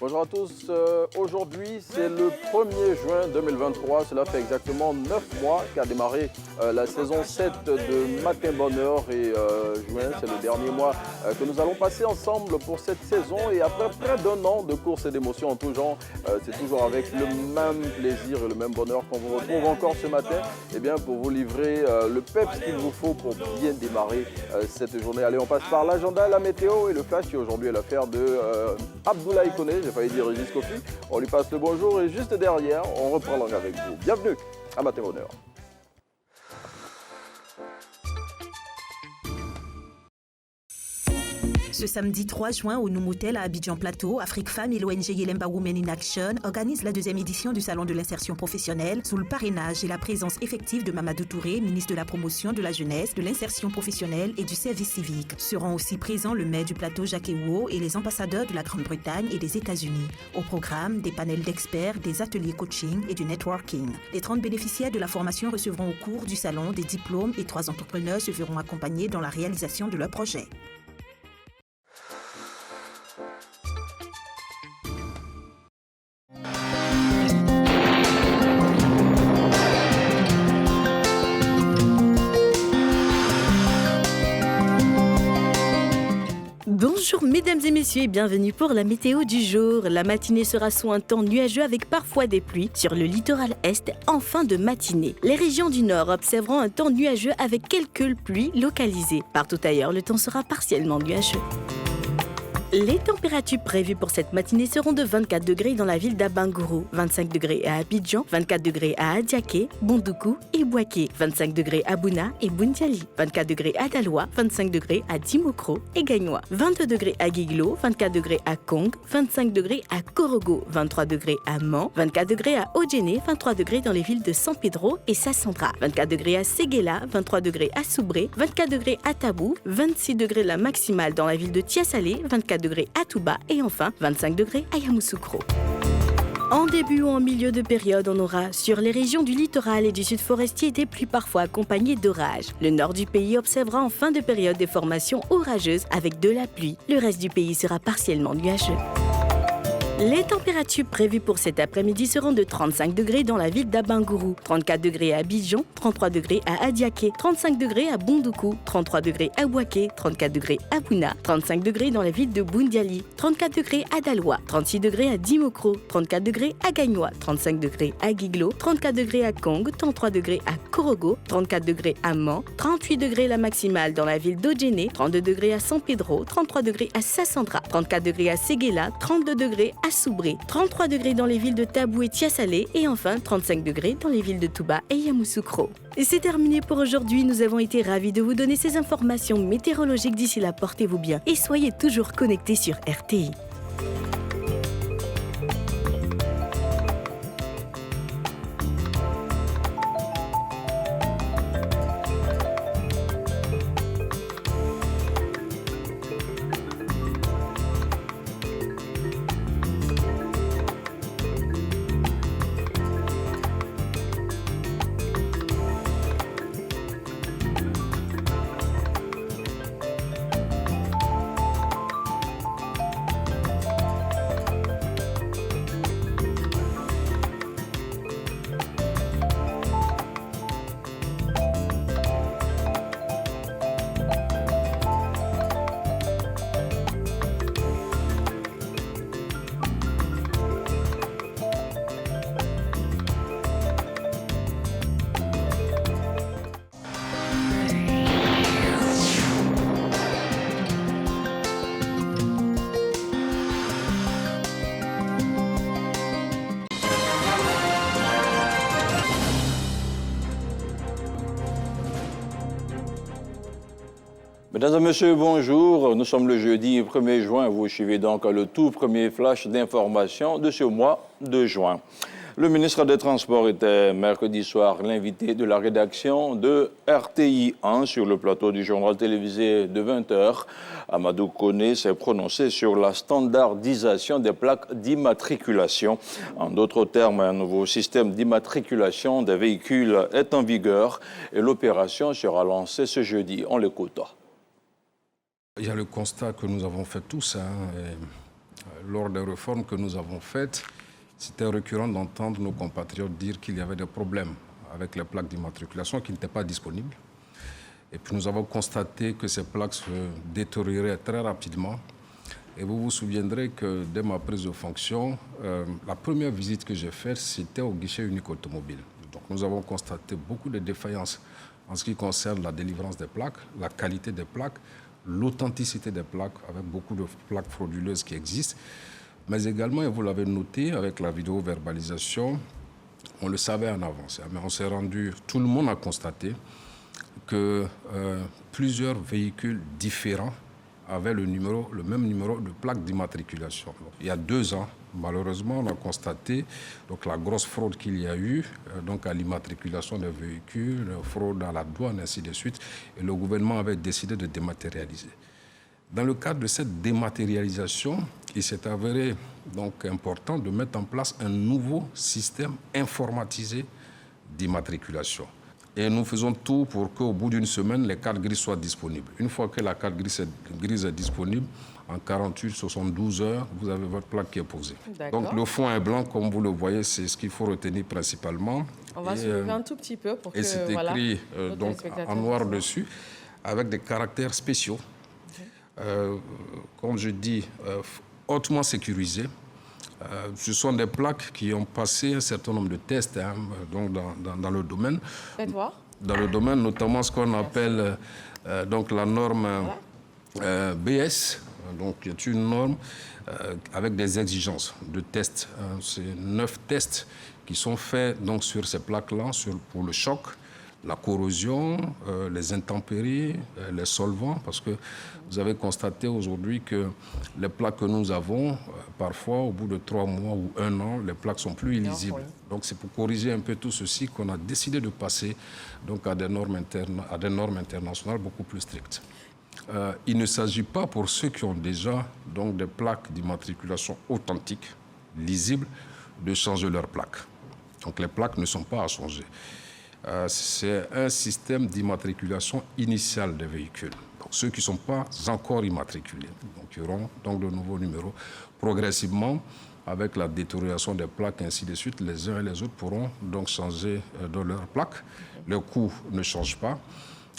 Bonjour à tous. Aujourd'hui, c'est le 1er juin 2023. Cela fait exactement 9 mois qu'a démarré la saison 7 de Matin Bonheur. Et juin, c'est le dernier mois que nous allons passer ensemble pour cette saison. Et après près d'un an de courses et d'émotions en tout genre, c'est toujours avec le même plaisir et le même bonheur qu'on vous retrouve encore ce matin pour vous livrer le peps qu'il vous faut pour bien démarrer cette journée. Allez, on passe par l'agenda, la météo et le flash qui aujourd'hui est l'affaire de Abdoulaye Koné. J'ai failli dire Régis Kofi. On lui passe le bonjour et juste derrière, on reprend langue avec vous. Bienvenue à Matin Bonheur. Ce samedi 3 juin, au Noumotel à Abidjan Plateau, Afrique Femmes et l'ONG Yelemba Women in Action organisent la deuxième édition du Salon de l'insertion professionnelle sous le parrainage et la présence effective de Mamadou Touré, ministre de la Promotion de la Jeunesse, de l'Insertion professionnelle et du Service civique. Seront aussi présents le maire du plateau Jacques Ewo et les ambassadeurs de la Grande-Bretagne et des États-Unis. Au programme, des panels d'experts, des ateliers coaching et du networking. Les 30 bénéficiaires de la formation recevront au cours du salon des diplômes et 3 entrepreneurs se verront accompagnés dans la réalisation de leur projet. Bonjour mesdames et messieurs et bienvenue pour la météo du jour. La matinée sera sous un temps nuageux avec parfois des pluies sur le littoral est en fin de matinée. Les régions du nord observeront un temps nuageux avec quelques pluies localisées. Partout ailleurs, le temps sera partiellement nuageux. Les températures prévues pour cette matinée seront de 24 degrés dans la ville d'Abangourou, 25 degrés à Abidjan, 24 degrés à Adiaké, Bondoukou et Bouaké, 25 degrés à Bouna et Boundiali, 24 degrés à Daloa, 25 degrés à Dimokro et Gagnoa, 22 degrés à Guiglo, 24 degrés à Kong, 25 degrés à Korogo, 23 degrés à Man, 24 degrés à Odjene, 23 degrés dans les villes de San Pedro et Sassandra, 24 degrés à Séguéla, 23 degrés à Soubré, 24 degrés à Tabou, 26 degrés la maximale dans la ville de Tiasalé, 24 degrés à Touba et enfin 25 degrés à Yamoussoukro. En début ou en milieu de période, on aura sur les régions du littoral et du sud forestier des pluies parfois accompagnées d'orages. Le nord du pays observera en fin de période des formations orageuses avec de la pluie. Le reste du pays sera partiellement nuageux. Les températures prévues pour cet après-midi seront de 35 degrés dans la ville d'Abangourou, 34 degrés à Abidjan, 33 degrés à Adiaké, 35 degrés à Bondoukou, 33 degrés à Bouaké, 34 degrés à Bouna, 35 degrés dans la ville de Boundiali, 34 degrés à Daloa, 36 degrés à Dimokro, 34 degrés à Gagnoa, 35 degrés à Guiglo, 34 degrés à Kong, 33 degrés à Korogo, 34 degrés à Man, 38 degrés la maximale dans la ville d'Odjene, 32 degrés à San Pedro, 33 degrés à Sassandra, 34 degrés à Séguéla, 32 degrés à Soubré, 33 degrés dans les villes de Tabou et Tiasalé et enfin 35 degrés dans les villes de Touba et Yamoussoukro. Et c'est terminé pour aujourd'hui. Nous avons été ravis de vous donner ces informations météorologiques. D'ici là, portez-vous bien et soyez toujours connectés sur RTI. Mesdames et messieurs, bonjour. Nous sommes le jeudi 1er juin. Vous suivez donc le tout premier flash d'information de ce mois de juin. Le ministre des Transports était mercredi soir l'invité de la rédaction de RTI 1 sur le plateau du journal télévisé de 20h. Amadou Koné s'est prononcé sur la standardisation des plaques d'immatriculation. En d'autres termes, un nouveau système d'immatriculation des véhicules est en vigueur et l'opération sera lancée ce jeudi. On l'écoute. Il y a le constat que nous avons fait tous. lors des réformes que nous avons faites, c'était récurrent d'entendre nos compatriotes dire qu'il y avait des problèmes avec les plaques d'immatriculation qui n'étaient pas disponibles. Et puis nous avons constaté que ces plaques se détérioraient très rapidement. Et vous vous souviendrez que dès ma prise de fonction, la première visite que j'ai faite, c'était au guichet unique automobile. Donc nous avons constaté beaucoup de défaillances en ce qui concerne la délivrance des plaques, la qualité des plaques, l'authenticité des plaques, avec beaucoup de plaques frauduleuses qui existent. Mais également, et vous l'avez noté, avec la vidéo-verbalisation, on le savait en avance. Mais on s'est rendu, tout le monde a constaté que plusieurs véhicules différents avaient le même numéro de plaque d'immatriculation. Il y a 2 ans, malheureusement, on a constaté donc, la grosse fraude qu'il y a eu donc, à l'immatriculation des véhicules, fraude à la douane, ainsi de suite. Et le gouvernement avait décidé de dématérialiser. Dans le cadre de cette dématérialisation, il s'est avéré donc important de mettre en place un nouveau système informatisé d'immatriculation. Et nous faisons tout pour qu'au bout d'une semaine, les cartes grises soient disponibles. Une fois que la carte grise est disponible, en 48-72 heures, vous avez votre plaque qui est posée. Donc le fond est blanc, comme vous le voyez, c'est ce qu'il faut retenir principalement. On va soulever un tout petit peu pour que... Et c'est écrit donc, en noir dessus, avec des caractères spéciaux. Comme je dis, hautement sécurisés. Ce sont des plaques qui ont passé un certain nombre de tests donc dans le domaine. Faites voir. Dans le domaine, notamment ce qu'on appelle donc la norme BS, donc qui est une norme avec des exigences de tests. C'est 9 tests qui sont faits donc, sur ces plaques-là pour le choc, la corrosion, les intempéries, les solvants, parce que vous avez constaté aujourd'hui que les plaques que nous avons, parfois, au bout de 3 mois ou 1 an, les plaques sont plus illisibles. Donc c'est pour corriger un peu tout ceci qu'on a décidé de passer donc, à des normes internationales beaucoup plus strictes. Il ne s'agit pas pour ceux qui ont déjà donc, des plaques d'immatriculation authentiques, lisibles, de changer leurs plaques. Donc les plaques ne sont pas à changer. C'est un système d'immatriculation initiale des véhicules. Donc, ceux qui ne sont pas encore immatriculés, donc, ils auront donc de nouveaux numéros. Progressivement, avec la détérioration des plaques, ainsi de suite, les uns et les autres pourront donc changer de leurs plaques. Le coût ne change pas.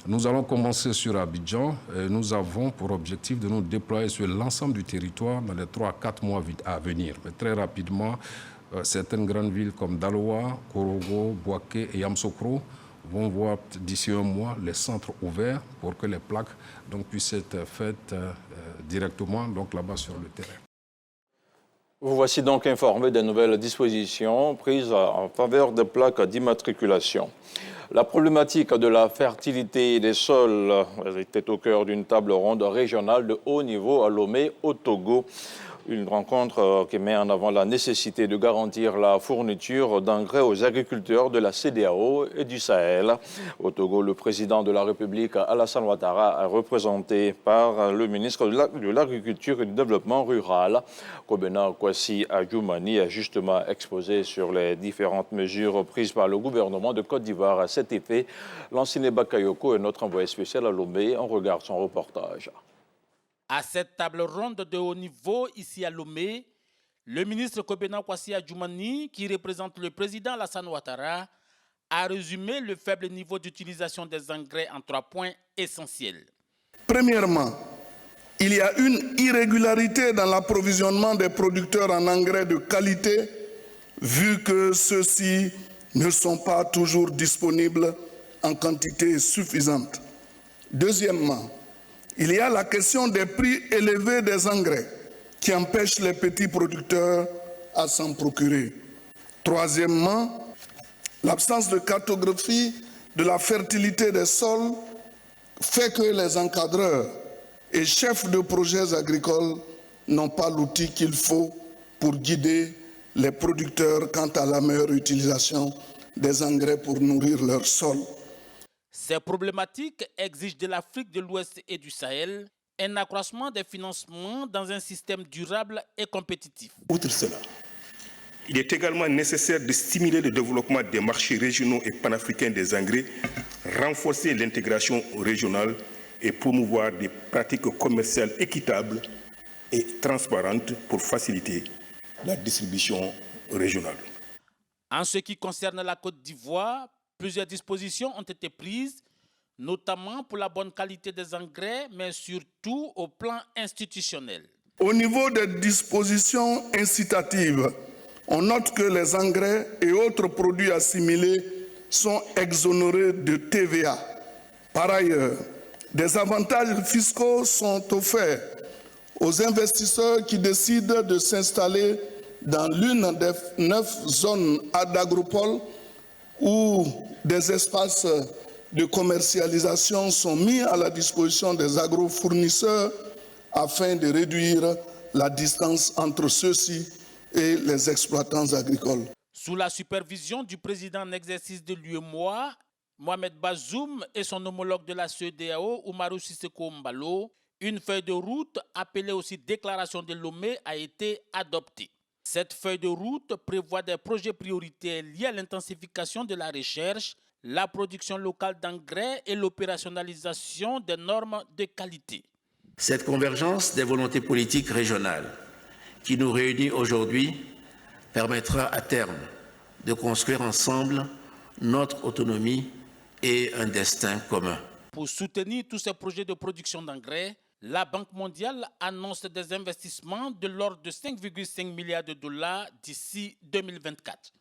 Nous allons commencer sur Abidjan et nous avons pour objectif de nous déployer sur l'ensemble du territoire dans les 3 à 4 mois à venir. Mais très rapidement, certaines grandes villes comme Daloa, Korogo, Bouaké et Yamoussoukro vont voir d'ici 1 mois les centres ouverts pour que les plaques donc, puissent être faites directement donc, là-bas sur le terrain. Vous voici donc informé des nouvelles dispositions prises en faveur des plaques d'immatriculation. La problématique de la fertilité des sols était au cœur d'une table ronde régionale de haut niveau à Lomé, au Togo. Une rencontre qui met en avant la nécessité de garantir la fourniture d'engrais aux agriculteurs de la CEDEAO et du Sahel. Au Togo, le président de la République, Alassane Ouattara, représenté par le ministre de l'Agriculture et du Développement rural, Kobena Kwasi Adjoumani, a justement exposé sur les différentes mesures prises par le gouvernement de Côte d'Ivoire à cet effet. Lansine Bakayoko est notre envoyé spécial à Lomé. On regarde son reportage. À cette table ronde de haut niveau, ici à Lomé, le ministre Kobena Kwasi Adjoumani, qui représente le président Alassane Ouattara, a résumé le faible niveau d'utilisation des engrais en 3 points essentiels. Premièrement, il y a une irrégularité dans l'approvisionnement des producteurs en engrais de qualité, vu que ceux-ci ne sont pas toujours disponibles en quantité suffisante. Deuxièmement, il y a la question des prix élevés des engrais qui empêchent les petits producteurs à s'en procurer. Troisièmement, l'absence de cartographie de la fertilité des sols fait que les encadreurs et chefs de projets agricoles n'ont pas l'outil qu'il faut pour guider les producteurs quant à la meilleure utilisation des engrais pour nourrir leurs sols. Ces problématiques exigent de l'Afrique de l'Ouest et du Sahel un accroissement des financements dans un système durable et compétitif. Outre cela, il est également nécessaire de stimuler le développement des marchés régionaux et panafricains des engrais, renforcer l'intégration régionale et promouvoir des pratiques commerciales équitables et transparente pour faciliter la distribution régionale. En ce qui concerne la Côte d'Ivoire, plusieurs dispositions ont été prises, notamment pour la bonne qualité des engrais, mais surtout au plan institutionnel. Au niveau des dispositions incitatives, on note que les engrais et autres produits assimilés sont exonérés de TVA. Par ailleurs, des avantages fiscaux sont offerts aux investisseurs qui décident de s'installer dans l'une des 9 zones d'agropole où des espaces de commercialisation sont mis à la disposition des agrofournisseurs afin de réduire la distance entre ceux-ci et les exploitants agricoles. Sous la supervision du président en exercice de l'UEMOA, Mohamed Bazoum et son homologue de la CEDEAO, Oumarou Sissoko Mbalo, une feuille de route, appelée aussi déclaration de Lomé, a été adoptée. Cette feuille de route prévoit des projets prioritaires liés à l'intensification de la recherche, la production locale d'engrais et l'opérationnalisation des normes de qualité. Cette convergence des volontés politiques régionales qui nous réunit aujourd'hui permettra à terme de construire ensemble notre autonomie et un destin commun. Pour soutenir tous ces projets de production d'engrais, la Banque mondiale annonce des investissements de l'ordre de 5,5 milliards de dollars d'ici 2024.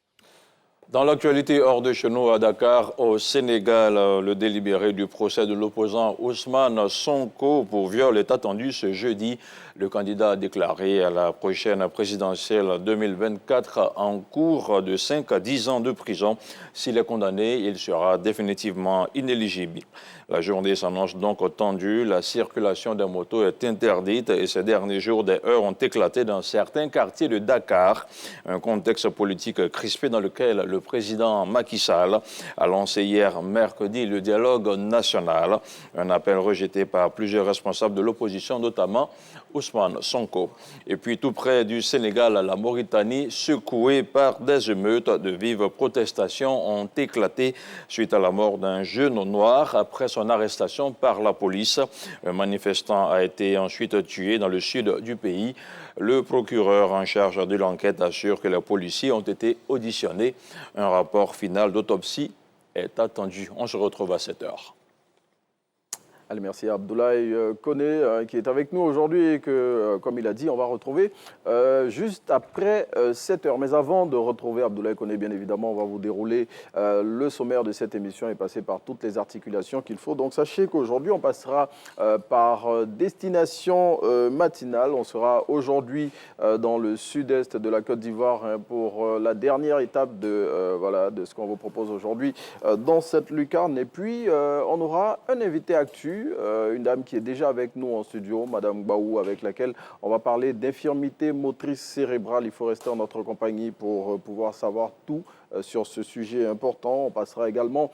Dans l'actualité hors de chez nous à Dakar, au Sénégal, le délibéré du procès de l'opposant Ousmane Sonko pour viol est attendu ce jeudi. Le candidat a déclaré à la prochaine présidentielle 2024 en cours de 5 à 10 ans de prison. S'il est condamné, il sera définitivement inéligible. La journée s'annonce donc tendue. La circulation des motos est interdite et ces derniers jours, des heurts ont éclaté dans certains quartiers de Dakar. Un contexte politique crispé dans lequel le président Macky Sall a lancé hier mercredi le dialogue national. Un appel rejeté par plusieurs responsables de l'opposition, notamment Ousmane Sonko. Et puis tout près du Sénégal, la Mauritanie, secouée par des émeutes, de vives protestations ont éclaté suite à la mort d'un jeune noir après son arrestation par la police. Un manifestant a été ensuite tué dans le sud du pays. Le procureur en charge de l'enquête assure que les policiers ont été auditionnés. Un rapport final d'autopsie est attendu. On se retrouve à 7 heures. Allez, merci à Abdoulaye Koné qui est avec nous aujourd'hui et que, comme il a dit, on va retrouver juste après 7 heures. Mais avant de retrouver Abdoulaye Koné, bien évidemment, on va vous dérouler le sommaire de cette émission et passer par toutes les articulations qu'il faut. Donc sachez qu'aujourd'hui, on passera par destination matinale. On sera aujourd'hui dans le sud-est de la Côte d'Ivoire pour la dernière étape de ce qu'on vous propose aujourd'hui dans cette lucarne. Et puis, on aura un invité actu. Une dame qui est déjà avec nous en studio, Madame Baou, avec laquelle on va parler d'infirmité motrice cérébrale. Il faut rester en notre compagnie pour pouvoir savoir tout sur ce sujet important. On passera également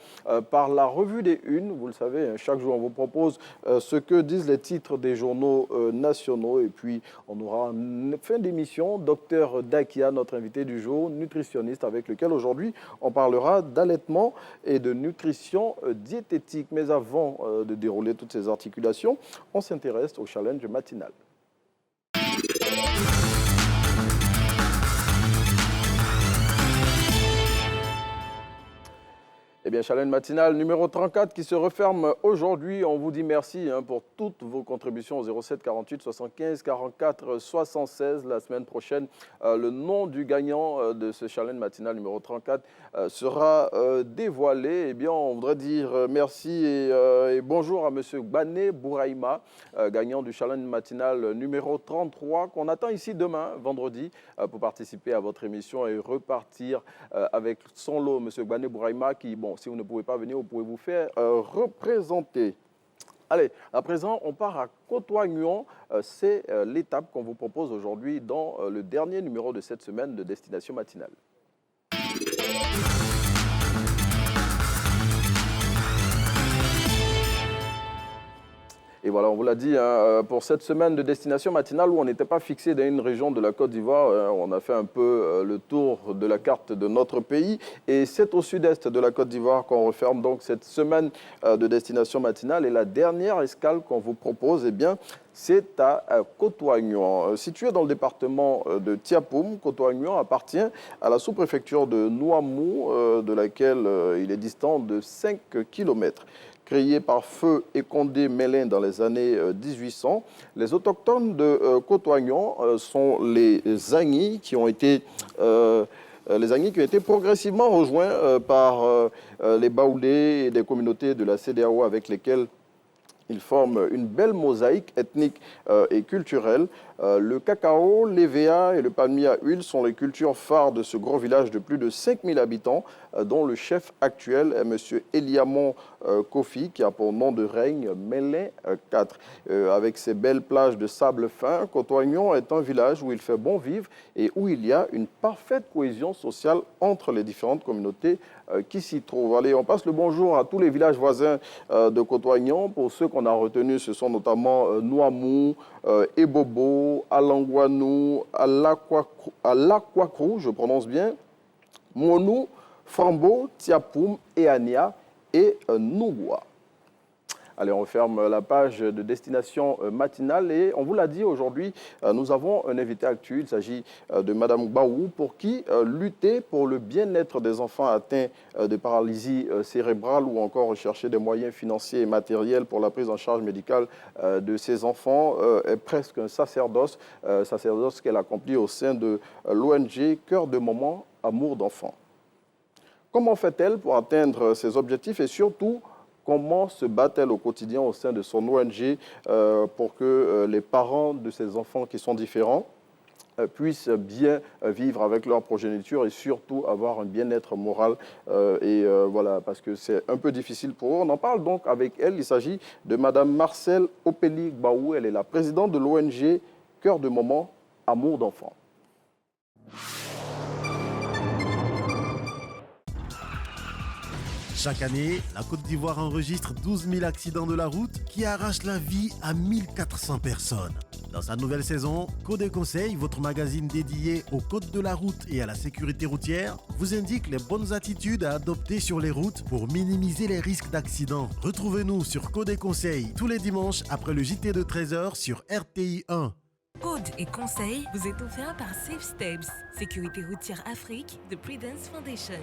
par la revue des unes. Vous le savez, chaque jour, on vous propose ce que disent les titres des journaux nationaux. Et puis, on aura en fin d'émission Dr Dakia, notre invité du jour, nutritionniste, avec lequel aujourd'hui, on parlera d'allaitement et de nutrition diététique. Mais avant de dérouler toutes ces articulations, on s'intéresse au challenge matinal. Eh bien, challenge matinal numéro 34 qui se referme aujourd'hui. On vous dit merci pour toutes vos contributions au 07 48 75 44 76. La semaine prochaine, le nom du gagnant de ce challenge matinal numéro 34 sera dévoilé. Eh bien, on voudrait dire merci et bonjour à M. Gbane Bouraïma, gagnant du challenge matinal numéro 33, qu'on attend ici demain, vendredi, pour participer à votre émission et repartir avec son lot. M. Gbane Bouraïma qui, bon, si vous ne pouvez pas venir, vous pouvez vous faire représenter. Allez, à présent, on part à Kotoignon. C'est l'étape qu'on vous propose aujourd'hui dans le dernier numéro de cette semaine de Destination Matinale. Et voilà, on vous l'a dit, hein, pour cette semaine de destination matinale où on n'était pas fixé dans une région de la Côte d'Ivoire, on a fait un peu le tour de la carte de notre pays. Et c'est au sud-est de la Côte d'Ivoire qu'on referme donc cette semaine de destination matinale. Et la dernière escale qu'on vous propose, eh bien, c'est à Koto-Agnouan. Situé dans le département de Tiapoum, Koto-Agnouan appartient à la sous-préfecture de Nouamou, de laquelle il est distant de 5 km. Créé par Feu et Condé Mélin dans les années 1800, les autochtones de Koto-Agnouan sont les Agnis qui ont été progressivement rejoints par les Baoulés et des communautés de la CEDEAO avec lesquelles ils forment une belle mosaïque ethnique et culturelle. Le cacao, l'EVA et le palmier à huile sont les cultures phares de ce gros village de plus de 5000 habitants, dont le chef actuel est M. Eliamon Kofi, qui a pour nom de règne Mélin 4. Avec ses belles plages de sable fin, Koto-Agnouan est un village où il fait bon vivre et où il y a une parfaite cohésion sociale entre les différentes communautés qui s'y trouvent. Allez, on passe le bonjour à tous les villages voisins de Koto-Agnouan. Pour ceux qu'on a retenus, ce sont notamment Nouamou, Ebobo, Alangwanou, Alakwakrou, je prononce bien, Monou, Frambo, Tiapoum, Eania et Nougoua. Allez, on ferme la page de destination matinale et on vous l'a dit aujourd'hui, nous avons un invité actuel. Il s'agit de Madame Baou pour qui lutter pour le bien-être des enfants atteints de paralysie cérébrale ou encore rechercher des moyens financiers et matériels pour la prise en charge médicale de ces enfants est presque un sacerdoce qu'elle accomplit au sein de l'ONG Cœur de Maman, Amour d'enfant. Comment fait-elle pour atteindre ses objectifs et surtout, comment se bat-elle au quotidien au sein de son ONG pour que les parents de ces enfants qui sont différents puissent bien vivre avec leur progéniture et surtout avoir un bien-être moral voilà, parce que c'est un peu difficile pour eux. On en parle donc avec elle. Il s'agit de Madame Marcel Opeli Gbaou. Elle est la présidente de l'ONG Cœur de Maman, Amour d'enfant. Chaque année, la Côte d'Ivoire enregistre 12 000 accidents de la route qui arrachent la vie à 1400 personnes. Dans sa nouvelle saison, Code et Conseil, votre magazine dédié au code de la route et à la sécurité routière, vous indique les bonnes attitudes à adopter sur les routes pour minimiser les risques d'accidents. Retrouvez-nous sur Code et Conseil tous les dimanches après le JT de 13h sur RTI 1. Code et Conseil vous est offert par Safe Steps, Sécurité routière Afrique de Prudence Foundation.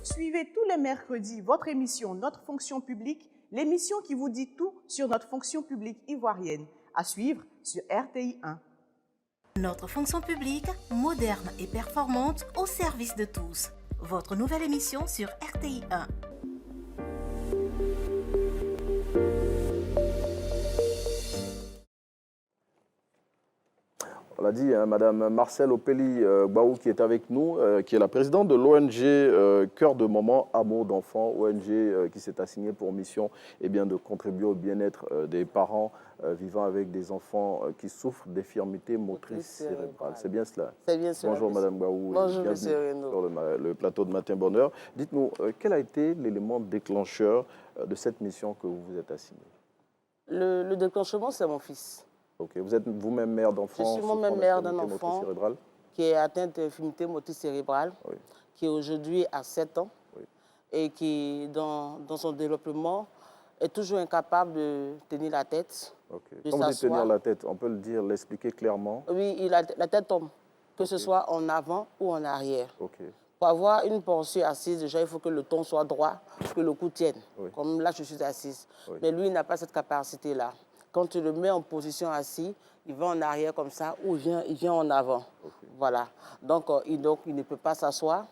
Suivez tous les mercredis votre émission Notre fonction publique, l'émission qui vous dit tout sur notre fonction publique ivoirienne, à suivre sur RTI 1. Notre fonction publique, moderne et performante, au service de tous. Votre nouvelle émission sur RTI 1. On l'a dit, hein, Madame Marcel Opeli Gbaou qui est avec nous, qui est la présidente de l'ONG Cœur de Maman, Amour d'enfant, ONG qui s'est assignée pour mission de contribuer au bien-être des parents vivant avec des enfants qui souffrent d'infirmités motrices cérébrales. C'est bien cela? C'est bien cela. Bonjour Madame Gbaou. Bonjour Monsieur Renaud. Sur le plateau de Matin Bonheur. Dites-nous, quel a été l'élément déclencheur de cette mission que vous vous êtes assignée? Le déclenchement, c'est mon fils. Ok, vous êtes vous-même mère d'enfant? Je suis moi-même mère d'un enfant qui est atteint d'infirmité motrice cérébrale, oui, qui aujourd'hui a 7 ans, oui, et qui, dans son développement, est toujours incapable de tenir la tête. Okay. Quand vous dites tenir la tête, on peut le dire, l'expliquer clairement? Oui, la tête tombe, que ce soit en avant ou en arrière. Okay. Pour avoir une posture assise, déjà, il faut que le ton soit droit, que le cou tienne. Oui. Comme là, je suis assise. Oui. Mais lui, il n'a pas cette capacité-là. Quand tu le mets en position assis, il va en arrière comme ça ou il vient en avant. Okay. Voilà. Donc, il ne peut pas s'asseoir,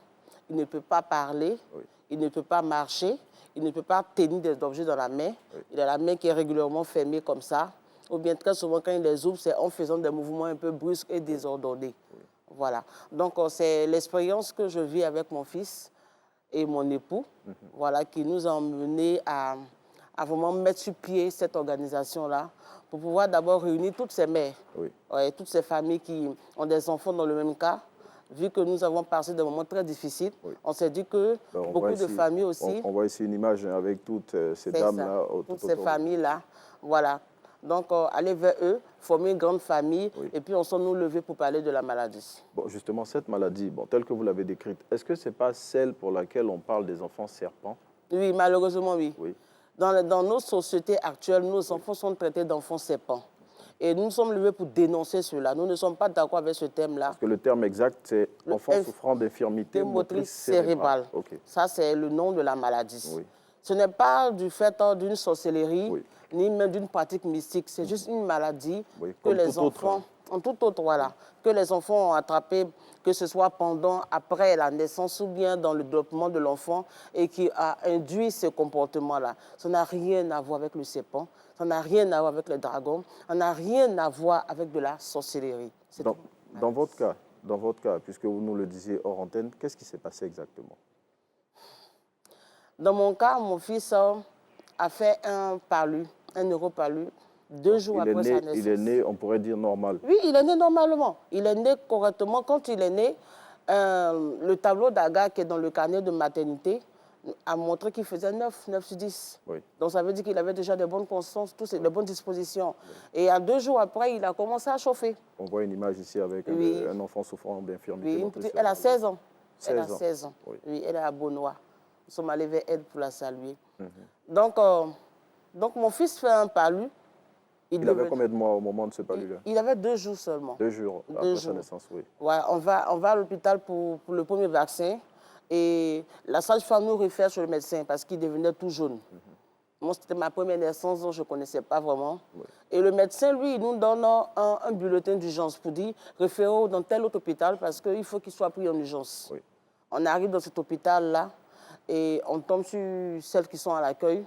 il ne peut pas parler, oui, il ne peut pas marcher, il ne peut pas tenir des objets dans la main. Oui. Il a la main qui est régulièrement fermée comme ça. Ou bien très souvent, quand il les ouvre, c'est en faisant des mouvements un peu brusques et désordonnés. Oui. Voilà. Donc, c'est l'expérience que je vis avec mon fils et mon époux, voilà, qui nous a emmenés à vraiment mettre sur pied cette organisation-là pour pouvoir d'abord réunir toutes ces mères, oui, toutes ces familles qui ont des enfants dans le même cas, vu que nous avons passé des moments très difficiles, on s'est dit que beaucoup de familles aussi... On voit ici une image avec toutes ces dames-là. Toutes ces familles-là, voilà. Donc, aller vers eux, former une grande famille, et puis on s'en nous lever pour parler de la maladie. Bon, justement, cette maladie, telle que vous l'avez décrite, est-ce que ce n'est pas celle pour laquelle on parle des enfants serpents? Oui, malheureusement, oui. Dans nos sociétés actuelles, nos enfants sont traités d'enfants serpents. Et nous sommes levés pour dénoncer cela. Nous ne sommes pas d'accord avec ce thème-là. Parce que le terme exact, c'est enfants souffrant d'infirmité motrice cérébrale. Ça, c'est le nom de la maladie. Ce n'est pas du fait d'une sorcellerie, ni même d'une pratique mystique. C'est juste une maladie que les enfants, que les enfants ont attrapée, que ce soit pendant, après la naissance ou bien dans le développement de l'enfant et qui a induit ce comportement-là. Ça n'a rien à voir avec le serpent, ça n'a rien à voir avec les dragons, ça n'a rien à voir avec de la sorcellerie. Dans votre cas, puisque vous nous le disiez hors antenne, qu'est-ce qui s'est passé exactement? Dans mon cas, mon fils a fait un neuropalu, 2 jours après sa naissance. Il est né, on pourrait dire, normal. Oui, il est né normalement. Il est né correctement. Quand il est né, le tableau d'Aga qui est dans le carnet de maternité a montré qu'il faisait 9 sur 10. Donc ça veut dire qu'il avait déjà de bonnes consciences, de bonnes dispositions. Et à 2 jours après, il a commencé à chauffer. On voit une image ici avec un enfant souffrant d'infirmité. Oui, elle a 16 ans. Elle a 16 ans. Oui, elle est à Beaunois. Nous sommes allés vers elle pour la saluer. Donc mon fils fait un palu. Il avait combien de mois au moment de ce palu-là? Il avait 2 jours seulement. 2 jours après sa naissance, oui. Ouais, on va à l'hôpital pour le premier vaccin. Et la sage-femme nous réfère sur le médecin parce qu'il devenait tout jaune. Moi, c'était ma première naissance, donc je ne connaissais pas vraiment. Et le médecin, lui, il nous donne un bulletin d'urgence pour dire référez dans tel autre hôpital parce qu'il faut qu'il soit pris en urgence. On arrive dans cet hôpital-là et on tombe sur celles qui sont à l'accueil.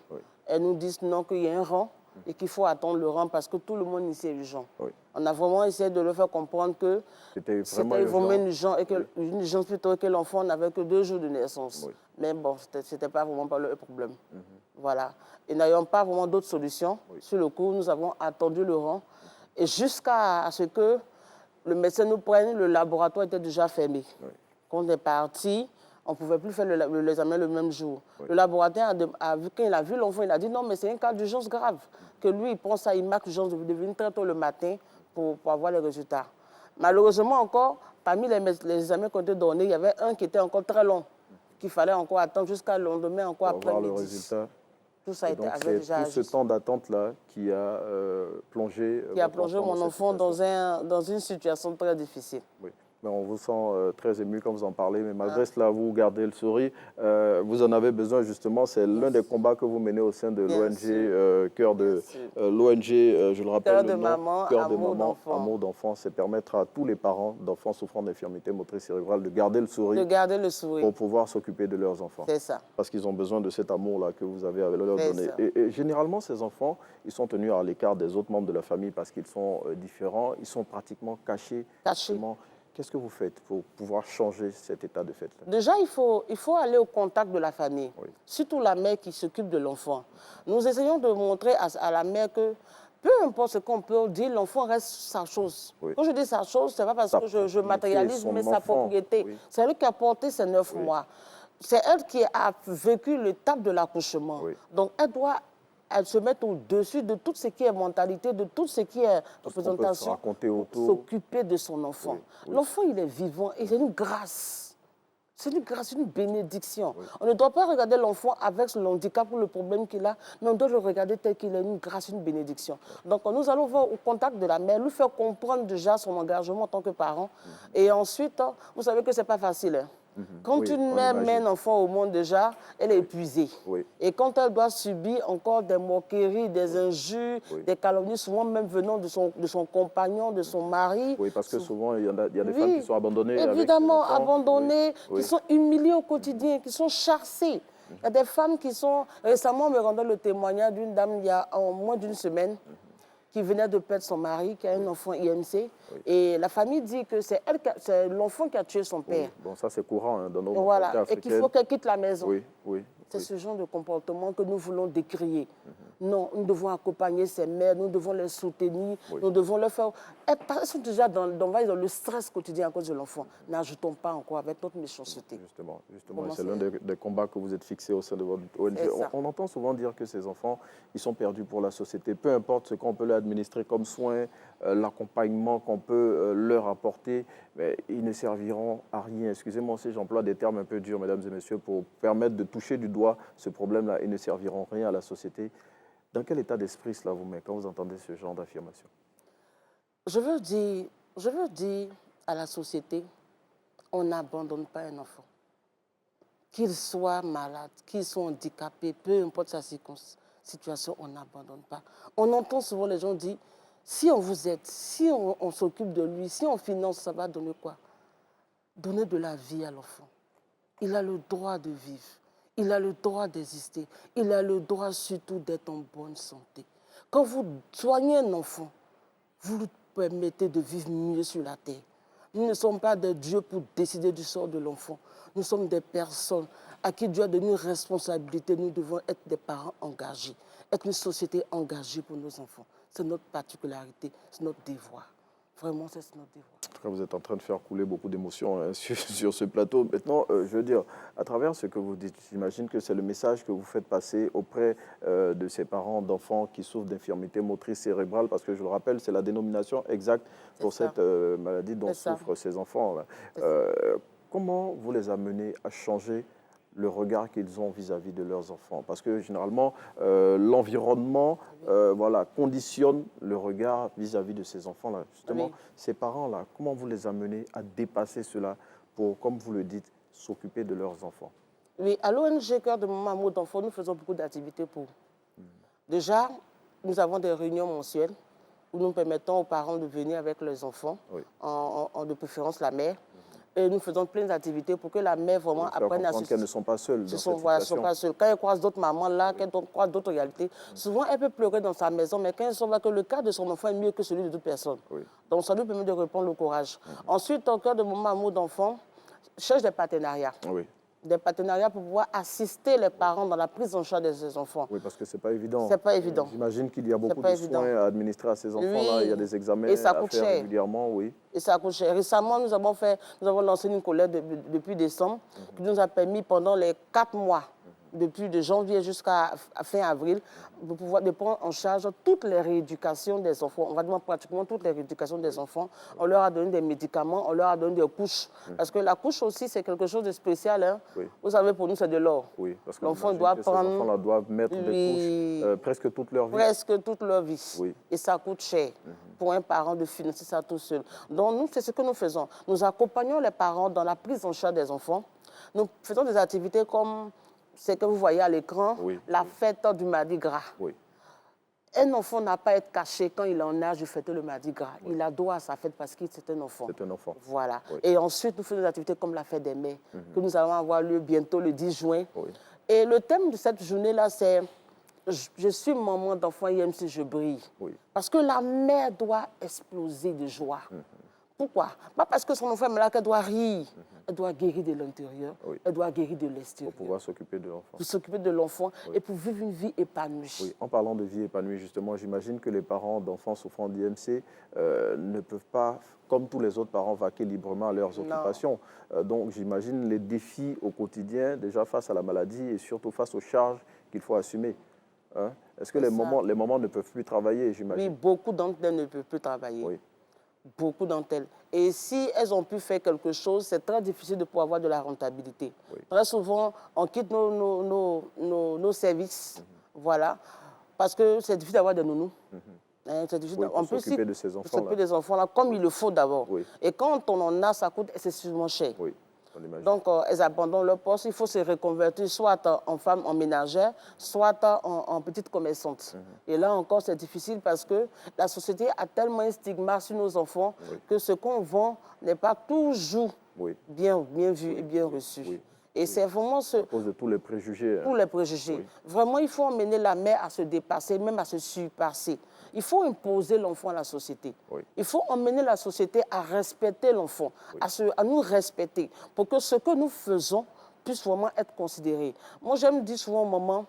Elles nous disent non, qu'il y a un rang et qu'il faut attendre le rang parce que tout le monde ici est urgent. On a vraiment essayé de leur faire comprendre que c'était vraiment urgent et que une urgence plutôt que l'enfant n'avait que 2 jours de naissance. Mais bon, c'était pas vraiment pas le problème. Voilà. Et n'ayant pas vraiment d'autres solutions, sur le coup, nous avons attendu le rang et jusqu'à ce que le médecin nous prenne, le laboratoire était déjà fermé. Quand on est parti, on ne pouvait plus faire l'examen le même jour. Le laboratoire quand il a vu l'enfant, il a dit non, mais c'est un cas d'urgence grave. Que lui, il prend ça, il marque l'urgence de venir très tôt le matin pour avoir les résultats. Malheureusement encore, parmi les examens qu'on était donnés, il y avait un qui était encore très long, qu'il fallait encore attendre jusqu'à le lendemain, encore après-midi. Voir le résultat. Tout ça avait déjà agi. C'est tout ce temps d'attente-là qui a plongé... Qui a plongé mon enfant dans une situation très difficile. Oui. On vous sent très ému quand vous en parlez, mais malgré cela, vous gardez le sourire. Vous en avez besoin justement, c'est l'un des combats que vous menez au sein de l'ONG Cœur de l'ONG, je le rappelle, Cœur de maman, Amour d'enfant, c'est permettre à tous les parents d'enfants souffrant d'infirmité motrice cérébrale de garder le sourire. Pour pouvoir s'occuper de leurs enfants. C'est ça. Parce qu'ils ont besoin de cet amour-là que vous avez à leur donner. Et généralement, ces enfants, ils sont tenus à l'écart des autres membres de la famille parce qu'ils sont différents, ils sont pratiquement cachés. Qu'est-ce que vous faites pour pouvoir changer cet état de fait-là? Déjà, il faut aller au contact de la famille, surtout la mère qui s'occupe de l'enfant. Nous essayons de montrer à la mère que peu importe ce qu'on peut dire, l'enfant reste sa chose. Quand je dis sa chose, ce n'est pas parce que je matérialise, mais sa propriété. C'est elle qui a porté ces 9 mois. C'est elle qui a vécu l'étape de l'accouchement. Donc, elle se met au-dessus de tout ce qui est mentalité, de tout ce qui est représentation, pour s'occuper de son enfant. L'enfant, il est vivant et c'est une grâce. C'est une grâce, une bénédiction. On ne doit pas regarder l'enfant avec le handicap ou le problème qu'il a, mais on doit le regarder tel qu'il est, une grâce, une bénédiction. Donc nous allons voir au contact de la mère, lui faire comprendre déjà son engagement en tant que parent. Et ensuite, vous savez que ce n'est pas facile. Quand une mère met un enfant au monde déjà, elle est épuisée. Et quand elle doit subir encore des moqueries, des injures, des calomnies, souvent même venant de son compagnon, de son mari. Oui, parce que souvent, il y a des femmes qui sont abandonnées. Évidemment, abandonnées, qui sont humiliées au quotidien, qui sont charcées. Il y a des femmes qui sont... Récemment, on me rendait le témoignage d'une dame, il y a moins d'une semaine, qui venait de perdre son mari, qui a un enfant IMC. Et la famille dit que c'est l'enfant qui a tué son père. Bon, ça, c'est courant dans nos Voilà, et qu'il faut qu'elle quitte la maison. Oui. C'est ce genre de comportement que nous voulons décrier. Non, nous devons accompagner ces mères, nous devons les soutenir, nous devons leur faire... Elles sont déjà dans le stress quotidien à cause de l'enfant. N'ajoutons pas encore avec notre méchanceté. Justement. C'est l'un des combats que vous êtes fixés au sein de votre ONG. On entend souvent dire que ces enfants, ils sont perdus pour la société. Peu importe ce qu'on peut leur administrer comme soins, l'accompagnement qu'on peut leur apporter, mais ils ne serviront à rien. Excusez-moi si j'emploie des termes un peu durs, mesdames et messieurs, pour permettre de toucher du doigt ce problème-là. Ils ne serviront rien à la société. Dans quel état d'esprit cela vous met quand vous entendez ce genre d'affirmation? Je veux dire à la société, on n'abandonne pas un enfant. Qu'il soit malade, qu'il soit handicapé, peu importe sa situation, on n'abandonne pas. On entend souvent les gens dire, si on vous aide, si on s'occupe de lui, si on finance, ça va donner quoi? Donner de la vie à l'enfant. Il a le droit de vivre. Il a le droit d'exister. Il a le droit surtout d'être en bonne santé. Quand vous soignez un enfant, vous lui permettez de vivre mieux sur la terre. Nous ne sommes pas des dieux pour décider du sort de l'enfant. Nous sommes des personnes à qui Dieu a donné une responsabilité. Nous devons être des parents engagés, être une société engagée pour nos enfants. C'est notre particularité, c'est notre devoir. Vraiment, c'est notre devoir. Vous êtes en train de faire couler beaucoup d'émotions sur ce plateau. Maintenant, je veux dire, à travers ce que vous dites, j'imagine que c'est le message que vous faites passer auprès de ces parents d'enfants qui souffrent d'infirmité motrice cérébrale, parce que je le rappelle, c'est la dénomination exacte pour cette maladie dont souffrent ces enfants. Comment vous les amenez à changer le regard qu'ils ont vis-à-vis de leurs enfants? Parce que généralement, l'environnement conditionne le regard vis-à-vis de ces enfants-là. Justement, ces parents-là, comment vous les amenez à dépasser cela pour, comme vous le dites, s'occuper de leurs enfants? Oui, à l'ONG Cœur de Maman Amour d'Enfants, nous faisons beaucoup d'activités pour. Déjà, nous avons des réunions mensuelles où nous permettons aux parents de venir avec leurs enfants, de préférence la mère. Et nous faisons plein d'activités pour que la mère vraiment apprenne à se... qu'elles ne sont pas seules dans cette situation. Elles ne sont pas seules. Quand elles croisent d'autres mamans là, qu'elles croisent d'autres réalités, souvent elle peut pleurer dans sa maison, mais quand elles sont là, que le cas de son enfant est mieux que celui de toute personne. Donc ça lui permet de reprendre le courage. Ensuite, au cœur de Maman Amour d'Enfants, cherche des partenariats. Des partenariats pour pouvoir assister les parents dans la prise en charge de ces enfants. Oui, parce que ce n'est pas évident. C'est pas évident. J'imagine qu'il y a beaucoup de soins à administrer à ces enfants-là. Il y a des examens à faire régulièrement. Et ça coûte cher. Récemment, nous avons lancé une collecte depuis décembre qui nous a permis pendant les 4 mois, depuis de janvier jusqu'à fin avril, de pouvoir prendre en charge toutes les rééducations des enfants. On va dire pratiquement toutes les rééducations des enfants. On leur a donné des médicaments, on leur a donné des couches. Parce que la couche aussi, c'est quelque chose de spécial. Hein. Vous savez, pour nous, c'est de l'or. Oui, parce que l'enfant doit prendre... Ces enfants-là doivent mettre des couches presque toute leur vie. Presque toute leur vie. Et ça coûte cher pour un parent de financer ça tout seul. Donc, nous, c'est ce que nous faisons. Nous accompagnons les parents dans la prise en charge des enfants. Nous faisons des activités comme... C'est que vous voyez à l'écran, la fête du Mardi Gras. Un enfant n'a pas à être caché quand il est en âge de fêter le Mardi Gras. Il a droit à sa fête parce qu'il est un enfant. C'est un enfant. Voilà. Et ensuite, nous faisons des activités comme la fête des mères, que nous allons avoir lieu bientôt le 10 juin. Et le thème de cette journée-là, c'est « Je suis maman d'enfant et même si je brille ». Parce que la mère doit exploser de joie. Pourquoi? Pas parce que son enfant est là qu'elle doit rire. Elle doit guérir de l'intérieur, elle doit guérir de l'extérieur. Pour pouvoir s'occuper de l'enfant. Pour s'occuper de l'enfant et pour vivre une vie épanouie. Oui. En parlant de vie épanouie, justement, j'imagine que les parents d'enfants souffrant d'IMC ne peuvent pas, comme tous les autres parents, vaquer librement à leurs occupations. Donc, j'imagine les défis au quotidien, déjà face à la maladie et surtout face aux charges qu'il faut assumer. Hein? Est-ce que les mamans ne peuvent plus travailler, j'imagine? Oui, beaucoup d'entre elles ne peuvent plus travailler. Beaucoup d'entre elles. Et si elles ont pu faire quelque chose, c'est très difficile de pouvoir avoir de la rentabilité. Très souvent, on quitte nos services, voilà, parce que c'est difficile d'avoir des nounous. C'est difficile. On peut s'occuper de ces enfants-là. S'occuper des enfants-là comme il le faut d'abord. Et quand on en a, ça coûte excessivement cher. Donc, elles abandonnent leur poste. Il faut se reconvertir soit en femme, en ménagère, soit en petite commerçante. Et là encore, c'est difficile parce que la société a tellement un stigma sur nos enfants que ce qu'on vend n'est pas toujours bien vu et bien reçu. Et c'est vraiment ce... À cause de tous les préjugés. Tous les préjugés. Vraiment, il faut emmener la mère à se dépasser, même à se surpasser. Il faut imposer l'enfant à la société. Il faut emmener la société à respecter l'enfant, à nous respecter, pour que ce que nous faisons puisse vraiment être considéré. Moi, j'aime dire souvent aux mamans,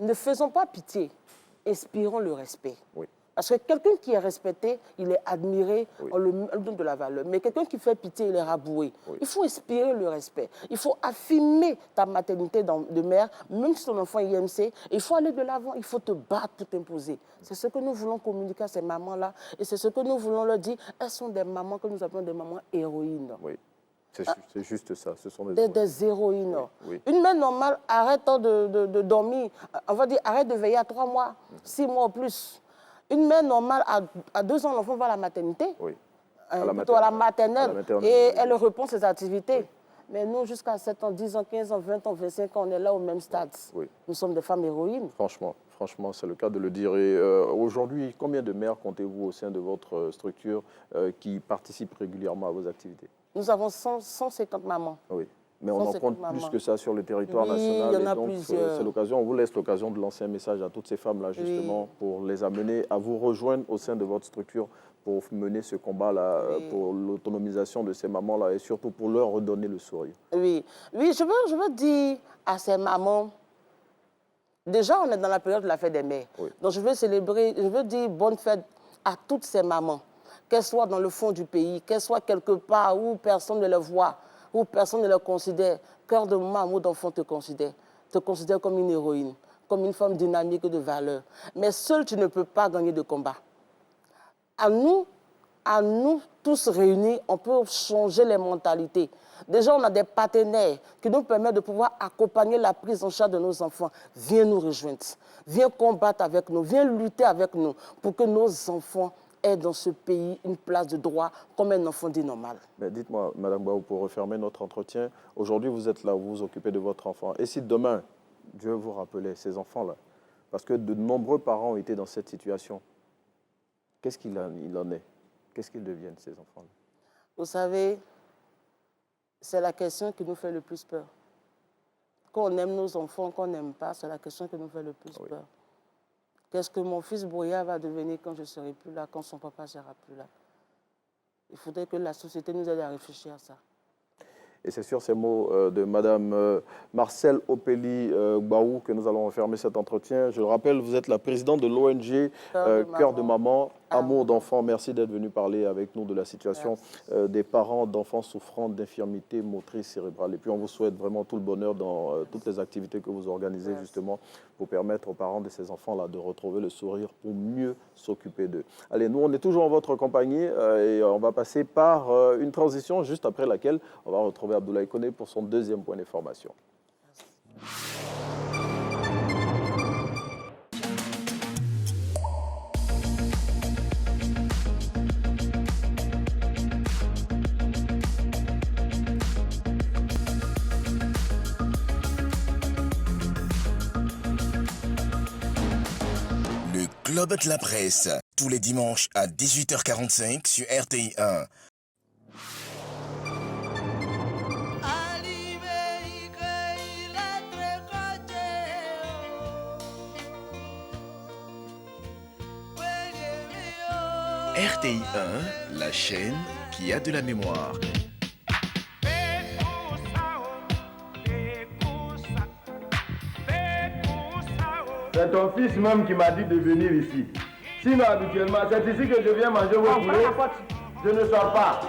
ne faisons pas pitié inspirons le respect. Oui. Parce que quelqu'un qui est respecté, il est admiré, on lui donne de la valeur. Mais quelqu'un qui fait pitié, il est raboué. Oui. Il faut inspirer le respect. Il faut affirmer ta maternité de mère, même si ton enfant est IMC. Il faut aller de l'avant, il faut te battre pour t'imposer. C'est ce que nous voulons communiquer à ces mamans-là. Et c'est ce que nous voulons leur dire. Elles sont des mamans que nous appelons des mamans héroïnes. Oui. C'est juste ça, ce sont des héroïnes. Oui. Une mère normale arrête de dormir, on va dire arrête de veiller à 3 mois, 6 mois ou plus. Une mère normale, à 2 ans, l'enfant va à la maternité, plutôt à la maternelle, et elle reprend ses activités. Oui. Mais nous, jusqu'à 7 ans, 10 ans, 15 ans, 20 ans, 25 ans, on est là au même stade. Oui. Nous sommes des femmes héroïnes. Franchement, c'est le cas de le dire. Et aujourd'hui, combien de mères comptez-vous au sein de votre structure qui participent régulièrement à vos activités? Nous avons 150 mamans. Oui. Mais on en compte plus que ça sur le territoire national. Il y en a plusieurs. C'est l'occasion, on vous laisse l'occasion de lancer un message à toutes ces femmes-là, justement, pour les amener à vous rejoindre au sein de votre structure pour mener ce combat-là, pour l'autonomisation de ces mamans-là et surtout pour leur redonner le sourire. Oui, je veux dire à ces mamans, déjà on est dans la période de la fête des mères. Oui. Donc je veux dire bonne fête à toutes ces mamans, qu'elles soient dans le fond du pays, qu'elles soient quelque part où personne ne les voit, où personne ne le considère. Cœur de maman, amour d'enfant te considère comme une héroïne, comme une femme dynamique de valeur. Mais seul, tu ne peux pas gagner de combat. À nous tous réunis, on peut changer les mentalités. Déjà, on a des partenaires qui nous permettent de pouvoir accompagner la prise en charge de nos enfants. Viens nous rejoindre, viens combattre avec nous, viens lutter avec nous pour que nos enfants aient dans ce pays une place de droit comme un enfant dit normal. Mais dites-moi, Madame Baou, pour refermer notre entretien, aujourd'hui vous êtes là, vous vous occupez de votre enfant. Et si demain, Dieu vous rappelait ces enfants-là, parce que de nombreux parents ont été dans cette situation, qu'est-ce qu'il en est? Qu'est-ce qu'ils deviennent, ces enfants-là? Vous savez, c'est la question qui nous fait le plus peur. Qu'on aime nos enfants, qu'on n'aime pas, c'est la question qui nous fait le plus peur. Qu'est-ce que mon fils Brouillard va devenir quand je ne serai plus là, quand son papa ne sera plus là? Il faudrait que la société nous aide à réfléchir à ça. Et c'est sur ces mots de Madame Marcel Opélie Baou que nous allons refermer cet entretien. Je le rappelle, vous êtes la présidente de l'ONG Cœur de Maman, Amour d'enfant. Merci d'être venue parler avec nous de la situation des parents d'enfants souffrant d'infirmités motrices cérébrales. Et puis on vous souhaite vraiment tout le bonheur dans toutes les activités que vous organisez justement pour permettre aux parents de ces enfants-là de retrouver le sourire pour mieux s'occuper d'eux. Allez, nous on est toujours en votre compagnie et on va passer par une transition juste après laquelle on va retrouver Abdoulaye Koné pour son deuxième point d'information. Le Club de la Presse, tous les dimanches à 18h45 sur RTI 1. RTI 1, la chaîne qui a de la mémoire. C'est ton fils même qui m'a dit de venir ici. Sinon, habituellement, c'est ici que je viens manger vos poulets. Je ne sors pas.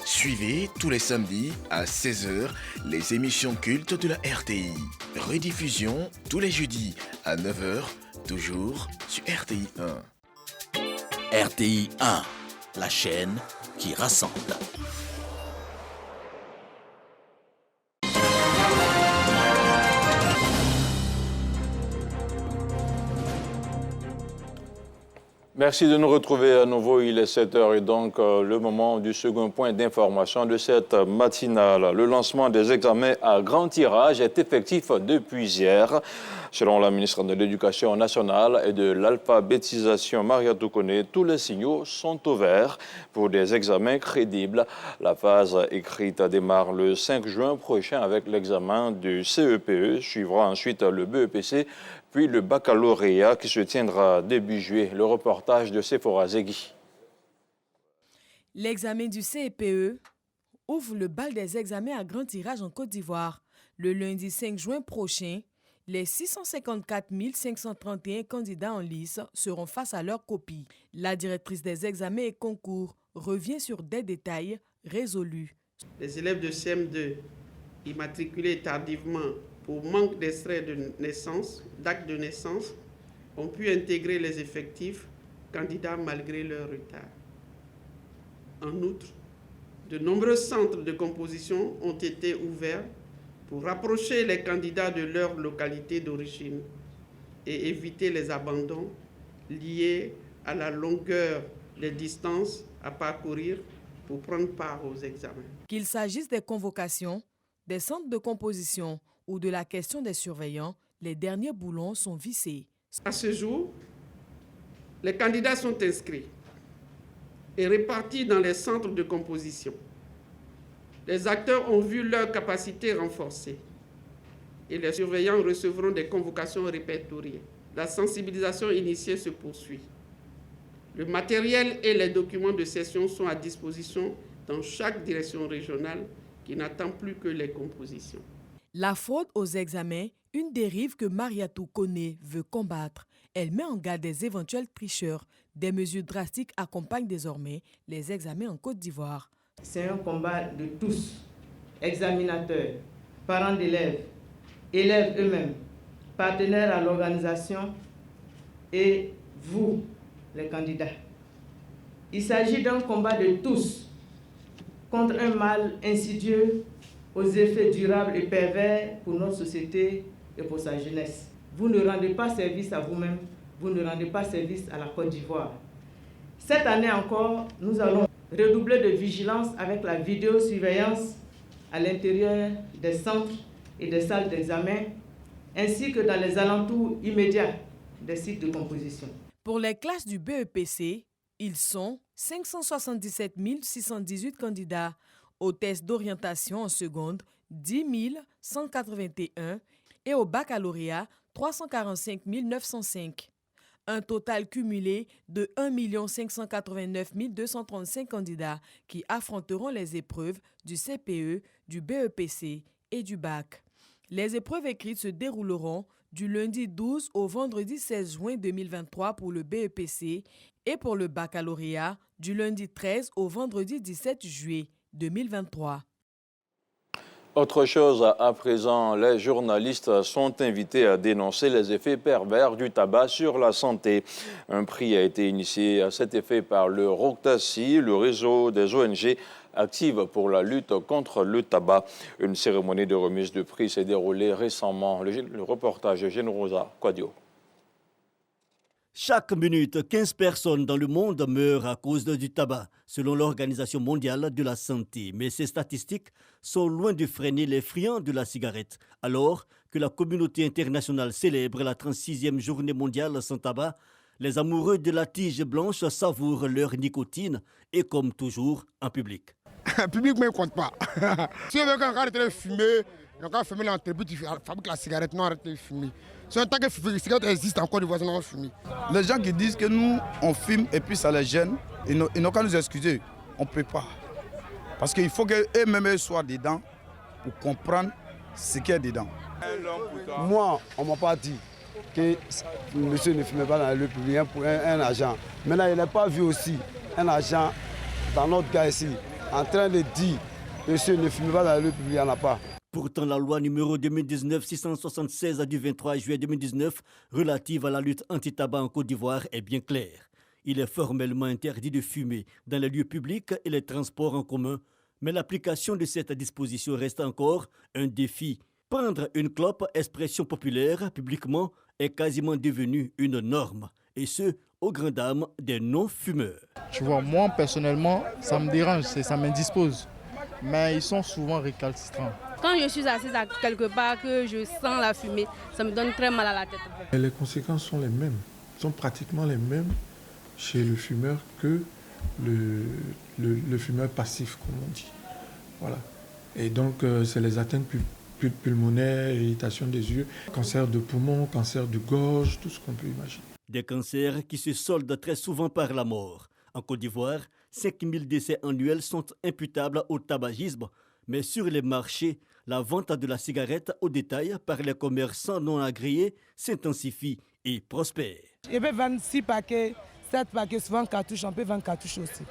Suivez tous les samedis à 16h les émissions cultes de la RTI. Rediffusion tous les jeudis à 9h, toujours sur RTI 1. RTI 1, la chaîne qui rassemble. Merci de nous retrouver à nouveau. Il est 7h et donc le moment du second point d'information de cette matinale. Le lancement des examens à grand tirage est effectif depuis hier. Selon la ministre de l'Éducation nationale et de l'alphabétisation, Maria Toukoné, tous les signaux sont au vert pour des examens crédibles. La phase écrite démarre le 5 juin prochain avec l'examen du CEPE. Suivra ensuite le BEPC, puis le baccalauréat qui se tiendra début juillet. Le reportage de Sephora Zegui. L'examen du CEPE ouvre le bal des examens à grand tirage en Côte d'Ivoire. Le lundi 5 juin prochain, les 654 531 candidats en lice seront face à leur copie. La directrice des examens et concours revient sur des détails résolus. Les élèves de CM2 immatriculés tardivement pour manque d'extrait de naissance, d'acte de naissance, ont pu intégrer les effectifs candidats malgré leur retard. En outre, de nombreux centres de composition ont été ouverts pour rapprocher les candidats de leur localité d'origine et éviter les abandons liés à la longueur des distances à parcourir pour prendre part aux examens. Qu'il s'agisse des convocations, des centres de composition ou de la question des surveillants, les derniers boulons sont vissés. À ce jour, les candidats sont inscrits et répartis dans les centres de composition. Les acteurs ont vu leur capacité renforcée et les surveillants recevront des convocations répertoriées. La sensibilisation initiée se poursuit. Le matériel et les documents de session sont à disposition dans chaque direction régionale qui n'attend plus que les compositions. La fraude aux examens, une dérive que Mariatou Koné veut combattre. Elle met en garde des éventuels tricheurs. Des mesures drastiques accompagnent désormais les examens en Côte d'Ivoire. C'est un combat de tous, examinateurs, parents d'élèves, élèves eux-mêmes, partenaires à l'organisation et vous, les candidats. Il s'agit d'un combat de tous contre un mal insidieux aux effets durables et pervers pour notre société et pour sa jeunesse. Vous ne rendez pas service à vous-même, vous ne rendez pas service à la Côte d'Ivoire. Cette année encore, nous allons redoubler de vigilance avec la vidéosurveillance à l'intérieur des centres et des salles d'examen, ainsi que dans les alentours immédiats des sites de composition. Pour les classes du BEPC, ils sont 577 618 candidats. Au test d'orientation en seconde, 10 181 et au baccalauréat, 345 905. Un total cumulé de 1 589 235 candidats qui affronteront les épreuves du CPE, du BEPC et du bac. Les épreuves écrites se dérouleront du lundi 12 au vendredi 16 juin 2023 pour le BEPC et pour le baccalauréat du lundi 13 au vendredi 17 juillet 2023. Autre chose, à présent, les journalistes sont invités à dénoncer les effets pervers du tabac sur la santé. Un prix a été initié à cet effet par le ROCTASI, le réseau des ONG actives pour la lutte contre le tabac. Une cérémonie de remise de prix s'est déroulée récemment. Le reportage de Generosa Quadio. Chaque minute, 15 personnes dans le monde meurent à cause du tabac, selon l'Organisation mondiale de la santé. Mais ces statistiques sont loin de freiner les friands de la cigarette. Alors que la communauté internationale célèbre la 36e journée mondiale sans tabac, les amoureux de la tige blanche savourent leur nicotine et comme toujours en public. Le public ne compte pas. Si on veut qu'on arrête de fumer, on va fumer l'entreprise qui fabrique la cigarette, non arrête de fumer. C'est un temps que la cigarette existe encore, les voisins vont fumer. Les gens qui disent que nous, on fume et puis ça les gêne, ils n'ont qu'à nous excuser. On ne peut pas. Parce qu'il faut qu'eux-mêmes soient dedans pour comprendre ce qu'il y a dedans. Moi, on ne m'a pas dit que monsieur ne fumait pas dans le public pour un agent. Maintenant, il n'a pas vu aussi un agent dans notre cas ici en train de dire monsieur ne fume pas dans le public, il n'y en a pas. Pourtant, la loi numéro 2019-676 du 23 juillet 2019 relative à la lutte anti-tabac en Côte d'Ivoire est bien claire. Il est formellement interdit de fumer dans les lieux publics et les transports en commun, mais l'application de cette disposition reste encore un défi. Prendre une clope, expression populaire, publiquement, est quasiment devenu une norme, et ce, aux grandes dames des non-fumeurs. Tu vois, moi, personnellement, ça me dérange, ça m'indispose, mais ils sont souvent récalcitrants. Quand je suis assise à quelque part, que je sens la fumée, ça me donne très mal à la tête. Et les conséquences sont les mêmes, sont pratiquement les mêmes chez le fumeur que le fumeur passif, comme on dit. Voilà. Et donc, c'est les atteintes pulmonaires, irritation des yeux, cancer de poumon, cancer de gorge, tout ce qu'on peut imaginer. Des cancers qui se soldent très souvent par la mort. En Côte d'Ivoire, 5000 décès annuels sont imputables au tabagisme. Mais sur les marchés, la vente de la cigarette au détail par les commerçants non agréés s'intensifie et prospère. Je peux vendre 6 paquets, 7 paquets, souvent cartouches, on peut vendre cartouches aussi,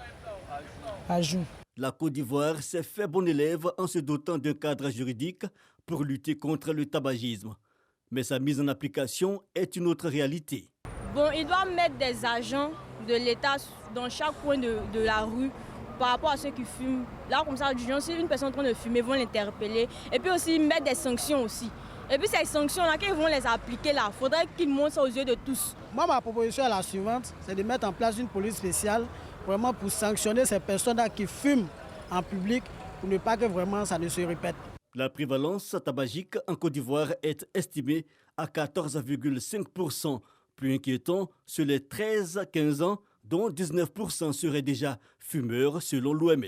à jour. La Côte d'Ivoire s'est fait bon élève en se dotant d'un cadre juridique pour lutter contre le tabagisme. Mais sa mise en application est une autre réalité. Bon, il doit mettre des agents de l'État dans chaque coin de la rue par rapport à ceux qui fument. Là, comme ça, si une personne est en train de fumer, ils vont l'interpeller. Et puis aussi, mettre des sanctions aussi. Et puis ces sanctions-là, quand ils vont les appliquer là, il faudrait qu'ils montrent ça aux yeux de tous. Moi, ma proposition est la suivante, c'est de mettre en place une police spéciale vraiment pour sanctionner ces personnes-là qui fument en public pour ne pas que vraiment ça ne se répète. La prévalence tabagique en Côte d'Ivoire est estimée à 14,5%. Plus inquiétant, sur les 13-15 ans, dont 19% seraient déjà fumeurs selon l'OMS.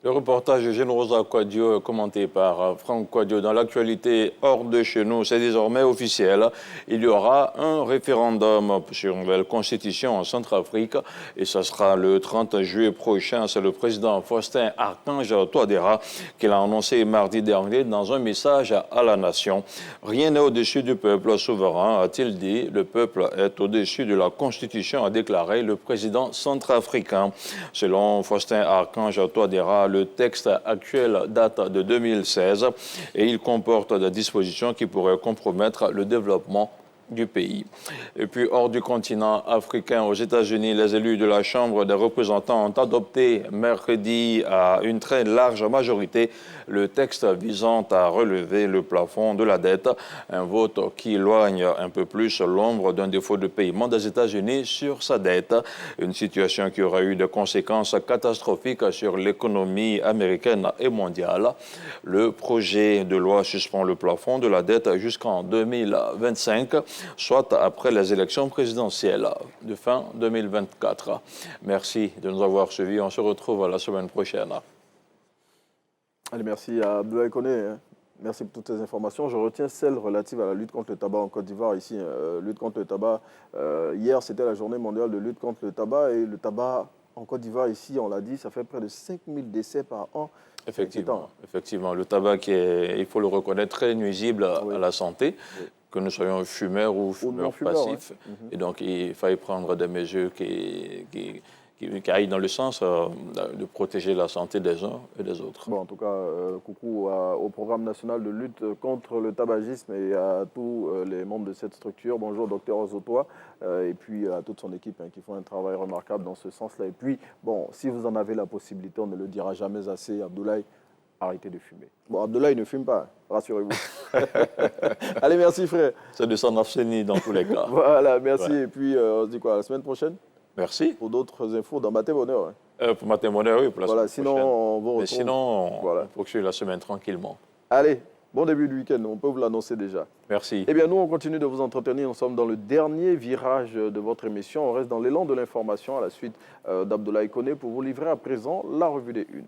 Le reportage de Generosa Quadio, commenté par Franck Quadio. Dans l'actualité hors de chez nous, c'est désormais officiel. Il y aura un référendum sur une nouvelle constitution en Centrafrique et ce sera le 30 juillet prochain. C'est le président Faustin Archange Touadéra qui l'a annoncé mardi dernier dans un message à la nation. Rien n'est au-dessus du peuple souverain, a-t-il dit. Le peuple est au-dessus de la constitution, a déclaré le président centrafricain. Selon Faustin Archange Touadéra, le texte actuel date de 2016 et il comporte des dispositions qui pourraient compromettre le développement du pays. Et puis, hors du continent africain, aux États-Unis, les élus de la Chambre des représentants ont adopté mercredi à une très large majorité le texte visant à relever le plafond de la dette, un vote qui éloigne un peu plus l'ombre d'un défaut de paiement des États-Unis sur sa dette, une situation qui aurait eu des conséquences catastrophiques sur l'économie américaine et mondiale. Le projet de loi suspend le plafond de la dette jusqu'en 2025, soit après les élections présidentielles de fin 2024. Merci de nous avoir suivis. On se retrouve la semaine prochaine. Allez, merci à Abdoulaye Koné. Merci pour toutes ces informations. Je retiens celle relative à la lutte contre le tabac en Côte d'Ivoire. Ici, lutte contre le tabac. Hier, c'était la journée mondiale de lutte contre le tabac. Et le tabac en Côte d'Ivoire, ici, on l'a dit, ça fait près de 5000 décès par an. Effectivement, le tabac qui est, il faut le reconnaître, très nuisible à la santé. Oui. Que nous soyons fumeurs ou fumeurs passifs. Ouais. Et donc, il fallait prendre des mesures qui aillent dans le sens de protéger la santé des uns et des autres. Bon, en tout cas, coucou au programme national de lutte contre le tabagisme et à tous les membres de cette structure. Bonjour, docteur Ozotoa, et puis à toute son équipe qui font un travail remarquable dans ce sens-là. Et puis, bon, si vous en avez la possibilité, on ne le dira jamais assez, Abdoulaye, arrêtez de fumer. Bon, Abdoulaye ne fume pas, rassurez-vous. Allez, merci frère. C'est de s'en abstenir dans tous les cas. Voilà, merci. Ouais. Et puis, on se dit quoi, la semaine prochaine? Merci. Pour d'autres infos dans Matin Bonheur. Pour Matin Bonheur, oui, pour la semaine sinon, prochaine. On vous retrouve. Mais sinon, on poursuit la semaine tranquillement. Allez, bon début de week-end, on peut vous l'annoncer déjà. Merci. Eh bien, nous, on continue de vous entretenir. Nous sommes dans le dernier virage de votre émission. On reste dans l'élan de l'information à la suite d'Abdoulaye Koné pour vous livrer à présent la revue des Unes.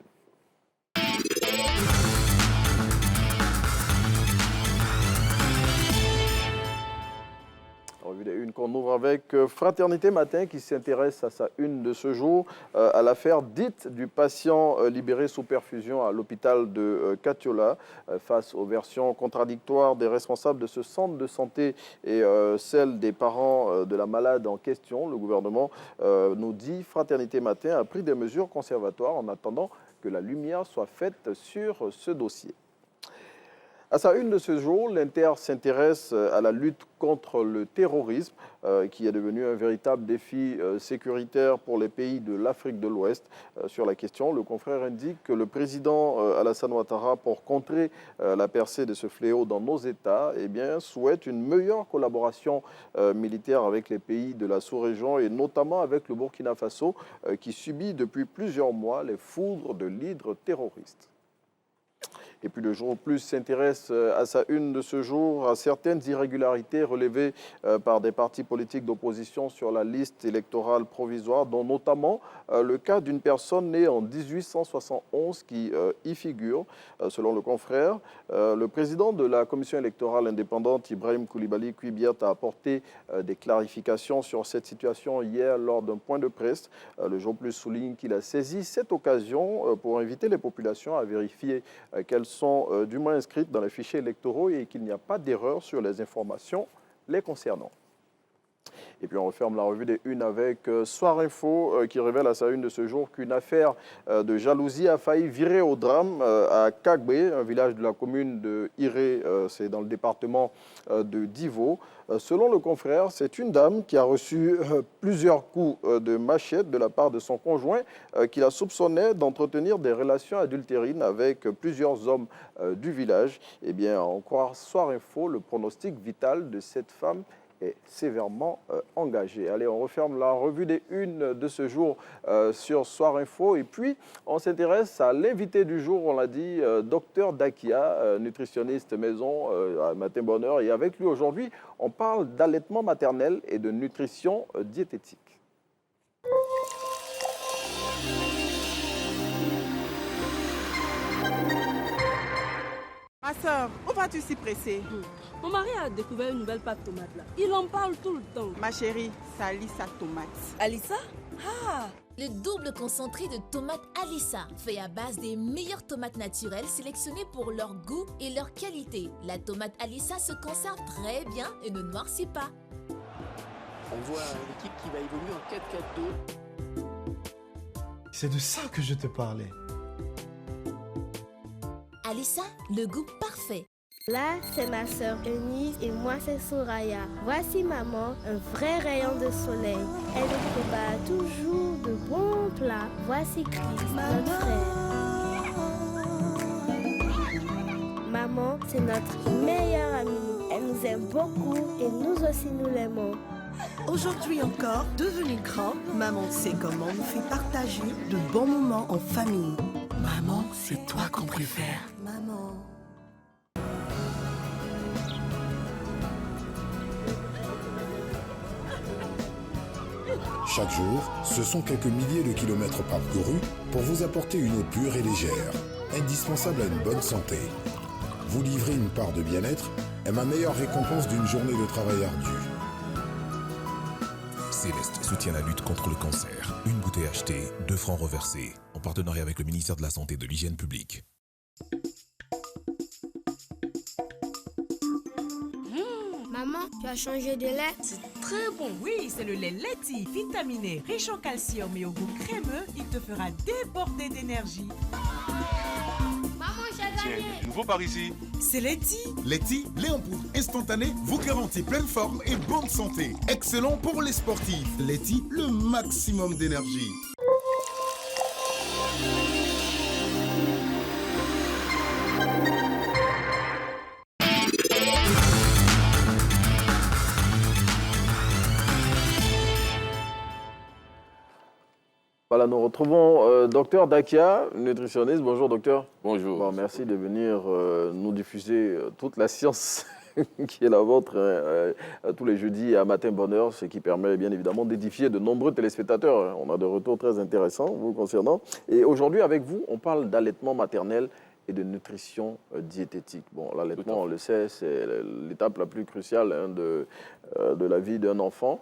Revue des Unes qu'on ouvre avec Fraternité Matin qui s'intéresse à sa une de ce jour, à l'affaire dite du patient libéré sous perfusion à l'hôpital de Katiola. Face aux versions contradictoires des responsables de ce centre de santé et celles des parents de la malade en question, le gouvernement nous dit Fraternité Matin a pris des mesures conservatoires en attendant que la lumière soit faite sur ce dossier. À sa une de ce jour, l'Inter s'intéresse à la lutte contre le terrorisme, qui est devenu un véritable défi sécuritaire pour les pays de l'Afrique de l'Ouest. Sur la question, le confrère indique que le président Alassane Ouattara, pour contrer la percée de ce fléau dans nos États, souhaite une meilleure collaboration militaire avec les pays de la sous-région et notamment avec le Burkina Faso, qui subit depuis plusieurs mois les foudres de l'hydre terroriste. Et puis le Jour Plus s'intéresse à sa une de ce jour à certaines irrégularités relevées par des partis politiques d'opposition sur la liste électorale provisoire, dont notamment le cas d'une personne née en 1871 qui y figure. Selon le confrère, le président de la commission électorale indépendante, Ibrahim Koulibaly Kouibiat, a apporté des clarifications sur cette situation hier lors d'un point de presse. Le Jour Plus souligne qu'il a saisi cette occasion pour inviter les populations à vérifier qu'elles sont du moins inscrites dans les fichiers électoraux et qu'il n'y a pas d'erreur sur les informations les concernant. Et puis on referme la revue des unes avec Soir Info qui révèle à sa une de ce jour qu'une affaire de jalousie a failli virer au drame à Kagbe, un village de la commune de Iré, c'est dans le département de Divo. Selon le confrère, c'est une dame qui a reçu plusieurs coups de machette de la part de son conjoint qui la soupçonnait d'entretenir des relations adultérines avec plusieurs hommes du village. Eh bien, à en croire Soir Info, le pronostic vital de cette femme est sévèrement engagé. Allez, on referme la revue des unes de ce jour sur Soir Info. Et puis, on s'intéresse à l'invité du jour, on l'a dit, Dr Dakia, nutritionniste maison à Matin Bonheur. Et avec lui aujourd'hui, on parle d'allaitement maternel et de nutrition diététique. Ma soeur, où vas-tu si pressée? Mon mari a découvert une nouvelle pâte tomate là. Il en parle tout le temps. Ma chérie, c'est Alissa tomate. Alissa? Ah! Le double concentré de tomates Alissa, fait à base des meilleures tomates naturelles sélectionnées pour leur goût et leur qualité. La tomate Alissa se conserve très bien et ne noircit pas. On voit l'équipe qui va évoluer en 4-4-2. C'est de ça que je te parlais. Alissa, le goût parfait. Là, c'est ma sœur Eunice et moi, c'est Soraya. Voici maman, un vrai rayon de soleil. Elle nous prépare toujours de bons plats. Voici Chris, notre frère. Maman, c'est notre meilleure amie. Elle nous aime beaucoup et nous aussi nous l'aimons. Aujourd'hui encore, devenue grand, maman sait comment nous fait partager de bons moments en famille. Maman, c'est toi qu'on préfère. Maman. Chaque jour, ce sont quelques milliers de kilomètres parcourus pour vous apporter une eau pure et légère, indispensable à une bonne santé. Vous livrer une part de bien-être est ma meilleure récompense d'une journée de travail ardu. Céleste soutient la lutte contre le cancer. Une bouteille achetée, 2 francs reversés. En partenariat avec le ministère de la Santé et de l'Hygiène publique. Maman, tu as changé de lait? C'est très bon. Oui, c'est le lait Leti, vitaminé, riche en calcium et au goût crémeux. Il te fera déborder d'énergie. Maman, j'ai gagné. Tiens, nouveau par ici. C'est Leti. Leti, lait en poudre instantané, vous garantit pleine forme et bonne santé. Excellent pour les sportifs. Leti, le maximum d'énergie. Voilà, nous retrouvons Dr Dakia, nutritionniste. Bonjour docteur. Bonjour. Bon, merci de venir nous diffuser toute la science qui est la vôtre tous les jeudis à Matin Bonheur, ce qui permet bien évidemment d'édifier de nombreux téléspectateurs. On a des retours très intéressants vous concernant. Et aujourd'hui avec vous, on parle d'allaitement maternel et de nutrition diététique. Bon, l'allaitement, on le sait, c'est l'étape la plus cruciale de la vie d'un enfant.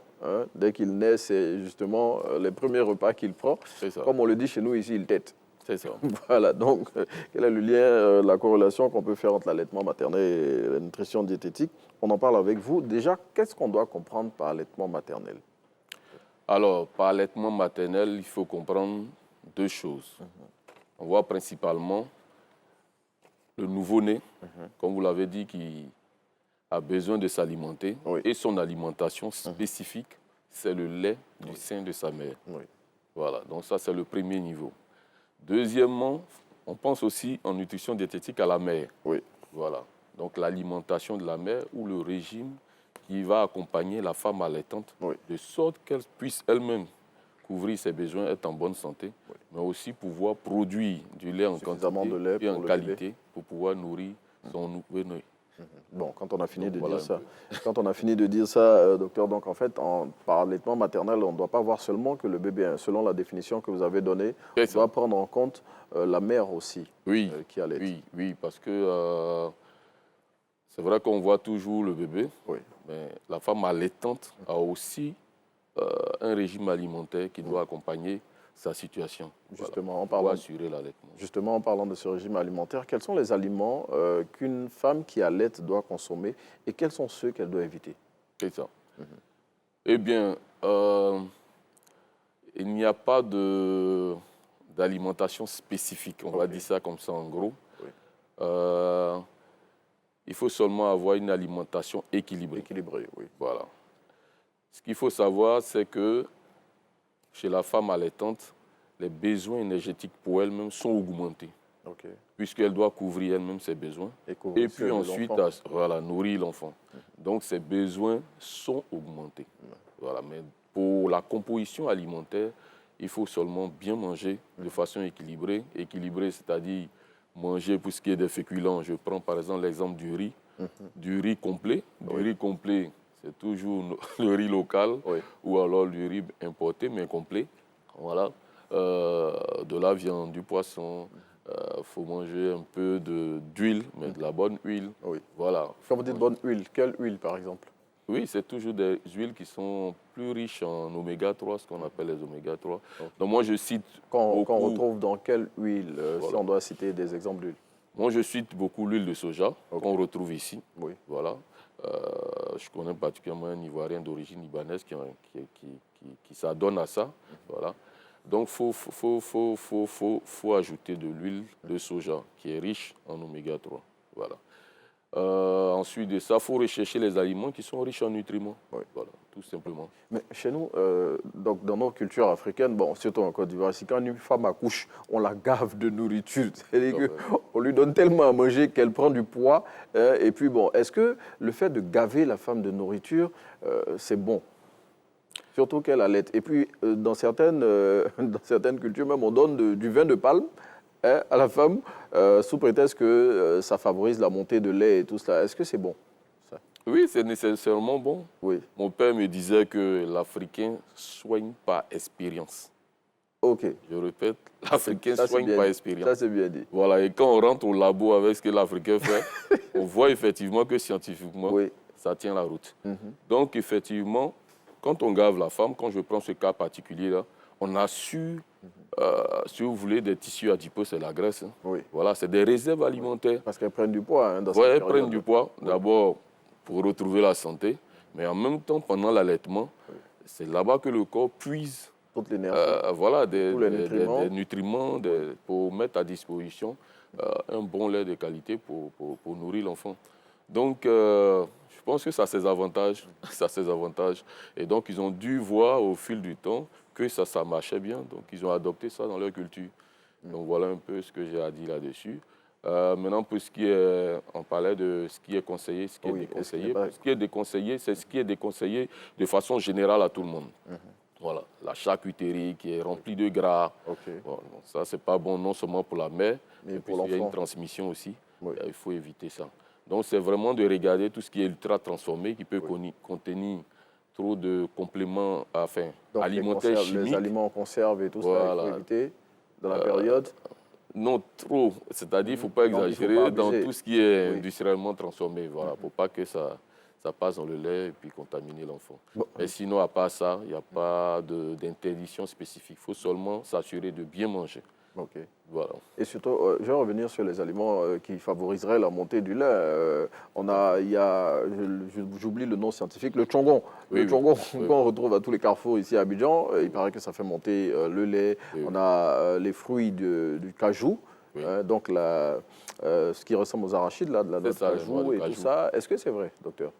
Dès qu'il naît, c'est justement les premiers repas qu'il prend. Comme on le dit chez nous ici, il tète. C'est ça. Voilà, donc quel est le lien, la corrélation qu'on peut faire entre l'allaitement maternel et la nutrition diététique? On en parle avec vous. Déjà, qu'est-ce qu'on doit comprendre par allaitement maternel? Alors, par allaitement maternel, il faut comprendre 2 choses. On voit principalement le nouveau-né, comme vous l'avez dit, qui a besoin de s'alimenter. Et son alimentation spécifique, c'est le lait du sein de sa mère. Voilà, donc ça, c'est le premier niveau. Deuxièmement, on pense aussi en nutrition diététique à la mère. Voilà, donc l'alimentation de la mère ou le régime qui va accompagner la femme allaitante de sorte qu'elle puisse elle-même couvrir ses besoins, être en bonne santé, mais aussi pouvoir produire du lait en quantité de lait et en pour le qualité bébé. pour pouvoir nourrir son nouveau-né. Bon, quand on a fini Donc, de voilà dire un ça, peu. quand on a fini de dire ça, docteur, donc en fait, par allaitement maternel, on ne doit pas voir seulement que le bébé, hein, selon la définition que vous avez donnée, on doit prendre en compte la mère aussi qui allaite. Oui, parce que c'est vrai qu'on voit toujours le bébé, mais la femme allaitante a aussi un régime alimentaire qui doit accompagner sa situation. Justement, pour assurer l'allaitement. Justement, en parlant de ce régime alimentaire, quels sont les aliments qu'une femme qui allaite doit consommer et quels sont ceux qu'elle doit éviter? C'est ça. Eh bien, il n'y a pas d'alimentation spécifique, on va dire ça comme ça en gros. Il faut seulement avoir une alimentation équilibrée. Voilà. Ce qu'il faut savoir, c'est que chez la femme allaitante, les besoins énergétiques pour elle-même sont augmentés. Puisqu'elle doit couvrir elle-même ses besoins. Et puis ensuite, nourrir l'enfant. Donc, ses besoins sont augmentés. Voilà. Mais pour la composition alimentaire, il faut seulement bien manger de façon équilibrée. Équilibrée, c'est-à-dire manger pour ce qui est des féculents. Je prends par exemple l'exemple du riz. Du riz complet. Du riz complet, c'est toujours le riz local ou alors du riz importé mais complet. Voilà. De la viande, du poisson. Faut manger un peu d'huile, mais de la bonne huile. Voilà. Quand vous dites bonne huile, quelle huile par exemple? Oui, c'est toujours des huiles qui sont plus riches en oméga 3, ce qu'on appelle les oméga 3. Donc moi je cite qu'on retrouve dans quelle huile, si on doit citer des exemples d'huile? Moi je cite beaucoup l'huile de soja qu'on retrouve ici. Voilà. Je connais particulièrement un Ivoirien d'origine libanaise qui s'adonne à ça. Voilà. Donc il faut ajouter de l'huile de soja qui est riche en oméga 3. Voilà. Ensuite de ça, il faut rechercher les aliments qui sont riches en nutriments. Voilà, tout simplement. Mais chez nous, donc dans nos cultures africaines, bon, surtout en Côte d'Ivoire, si quand une femme accouche, on la gave de nourriture. C'est-à-dire qu'on lui donne tellement à manger qu'elle prend du poids. Et puis bon, est-ce que le fait de gaver la femme de nourriture, c'est bon? Surtout qu'elle allaite. Et puis, dans certaines cultures, même, on donne du vin de palme à la femme, sous prétexte que ça favorise la montée de lait et tout cela. Est-ce que c'est bon, ça? Oui, c'est nécessairement bon. Mon père me disait que l'Africain soigne par expérience. Je répète, l'Africain soigne par expérience. Ça, c'est bien dit. Voilà, et quand on rentre au labo avec ce que l'Africain fait, on voit effectivement que scientifiquement, ça tient la route. Donc, effectivement, quand on gave la femme, quand je prends ce cas particulier-là, on assure, si vous voulez, des tissus adipeux, c'est la graisse. Voilà, c'est des réserves alimentaires. Parce qu'elles prennent du poids. Oui, elles prennent du poids, d'abord pour retrouver la santé, mais en même temps, pendant l'allaitement, c'est là-bas que le corps puise toute l'énergie, voilà, des nutriments pour mettre à disposition un bon lait de qualité pour nourrir l'enfant. Donc, je pense que ça a ses avantages. Et donc, ils ont dû voir au fil du temps que ça marchait bien. Donc, ils ont adopté ça dans leur culture. Donc, voilà un peu ce que j'ai à dire là-dessus. Maintenant, pour ce qui est, on parlait de ce qui est conseillé, ce qui est déconseillé. Ce qui est déconseillé, c'est ce qui est déconseillé de façon générale à tout le monde. Voilà, la charcuterie qui est remplie de gras. Bon, donc ça, c'est pas bon non seulement pour la mère, mais pour l'enfant. Il y a une transmission aussi. Il faut éviter ça. Donc, c'est vraiment de regarder tout ce qui est ultra transformé, qui peut contenir trop de compléments alimentaires chimiques. Les aliments en conserve et tout ça, il faut éviter dans la période. Non, trop. C'est-à-dire, il ne faut pas exagérer dans tout ce qui est industriellement transformé. Voilà, pour pas que ça passe dans le lait et puis contaminer l'enfant. Mais sinon, à part ça, il n'y a pas d'interdiction spécifique. Il faut seulement s'assurer de bien manger. Voilà. Et surtout, je vais revenir sur les aliments qui favoriseraient la montée du lait. J'oublie le nom scientifique, le tchongon. Le tchongon qu'on retrouve à tous les carrefours ici à Abidjan, il paraît que ça fait monter le lait. On a les fruits du cajou, donc ce qui ressemble aux arachides, là, de la noix de cajou et tout ça. Est-ce que c'est vrai, docteur?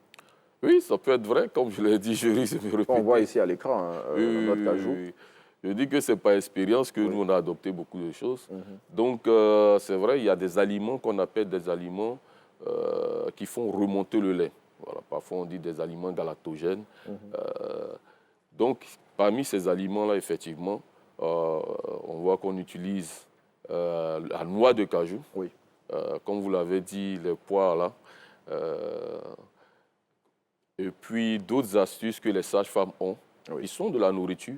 Oui, ça peut être vrai, comme je l'ai dit, je risque de me répéter. On voit ici à l'écran la noix de cajou. Je dis que c'est par expérience que nous, on a adopté beaucoup de choses. Donc, c'est vrai, il y a des aliments qu'on appelle des aliments qui font remonter le lait. Voilà, parfois, on dit des aliments galactogènes. Donc, parmi ces aliments-là, effectivement, on voit qu'on utilise la noix de cajou. Oui. Comme vous l'avez dit, les poires, là. Et puis, d'autres astuces que les sages-femmes ont, qui sont de la nourriture,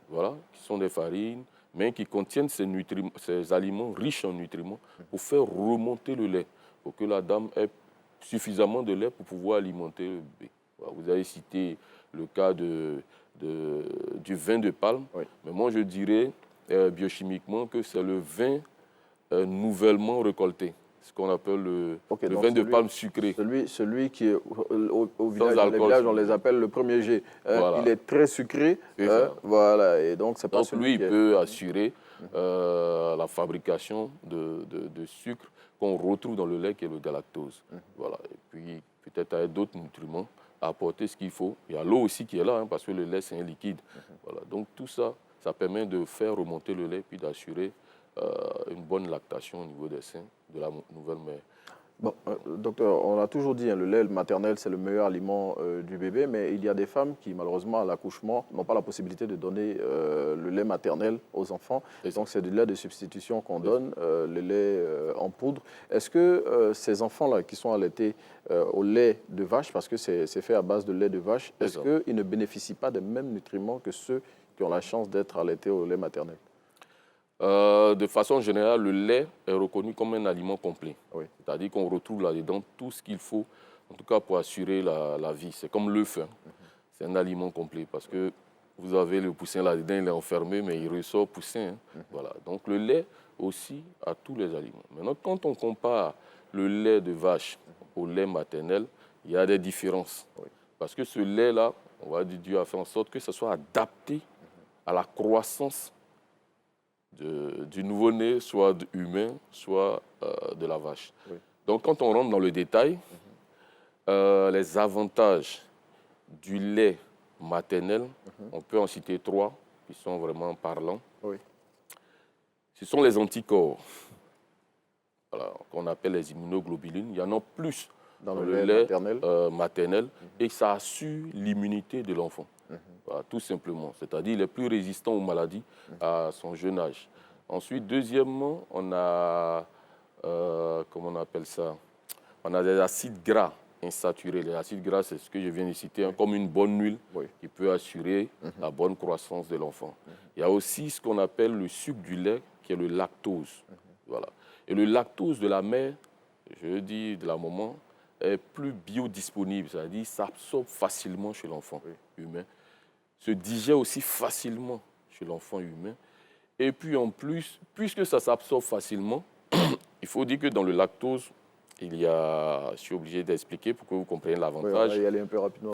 voilà, qui sont des farines, mais qui contiennent ces aliments riches en nutriments pour faire remonter le lait, pour que la dame ait suffisamment de lait pour pouvoir alimenter le bébé. Voilà, vous avez cité le cas du vin de palme, mais moi je dirais biochimiquement que c'est le vin nouvellement récolté, ce qu'on appelle le vin de palme sucré. Celui qui est au village, dans les villages, on les appelle le premier G. Voilà. Il est très sucré. Voilà, et donc c'est pas celui lui, il peut assurer la fabrication de sucre qu'on retrouve dans le lait, qui est le galactose. Voilà. Et puis, peut-être avec d'autres nutriments, à apporter ce qu'il faut. Il y a l'eau aussi qui est là, parce que le lait, c'est un liquide. Voilà. Donc, tout ça, ça permet de faire remonter le lait, puis d'assurer une bonne lactation au niveau des seins de la nouvelle mère. Bon, docteur, on a toujours dit, le lait maternel, c'est le meilleur aliment du bébé, mais il y a des femmes qui, malheureusement, à l'accouchement, n'ont pas la possibilité de donner le lait maternel aux enfants. Et donc, c'est du lait de substitution qu'on donne, le lait en poudre. Est-ce que ces enfants-là qui sont allaités au lait de vache, parce que c'est fait à base de lait de vache, est-ce qu'ils ne bénéficient pas des mêmes nutriments que ceux qui ont la chance d'être allaités au lait maternel? De façon générale, le lait est reconnu comme un aliment complet. C'est-à-dire qu'on retrouve là-dedans tout ce qu'il faut, en tout cas pour assurer la vie. C'est comme l'œuf. C'est un aliment complet parce que vous avez le poussin là-dedans, il est enfermé, mais il ressort poussin. Voilà. Donc le lait aussi a tous les aliments. Maintenant, quand on compare le lait de vache au lait maternel, il y a des différences. Parce que ce lait-là, on va dire, Dieu a fait en sorte que ce soit adapté à la croissance du nouveau-né, soit humain, soit de la vache. Donc, quand on rentre dans le détail, les avantages du lait maternel, on peut en citer 3 qui sont vraiment parlants. Ce sont les anticorps, voilà, qu'on appelle les immunoglobulines. Il y en a plus dans le lait maternel et ça assure l'immunité de l'enfant. Voilà, tout simplement. C'est-à-dire qu'il est plus résistant aux maladies à son jeune âge. Ensuite, deuxièmement, on a, comment on appelle ça? On a des acides gras insaturés. Les acides gras, c'est ce que je viens de citer, comme une bonne huile qui peut assurer la bonne croissance de l'enfant. Il y a aussi ce qu'on appelle le sucre du lait, qui est le lactose. Voilà. Et le lactose de la mère, je dis de la maman, est plus biodisponible, c'est-à-dire s'absorbe facilement chez l'enfant humain, se digère aussi facilement chez l'enfant humain. Et puis en plus, puisque ça s'absorbe facilement, il faut dire que dans le lactose, il y a, je suis obligé d'expliquer pour que vous compreniez l'avantage. On va y aller un peu rapidement.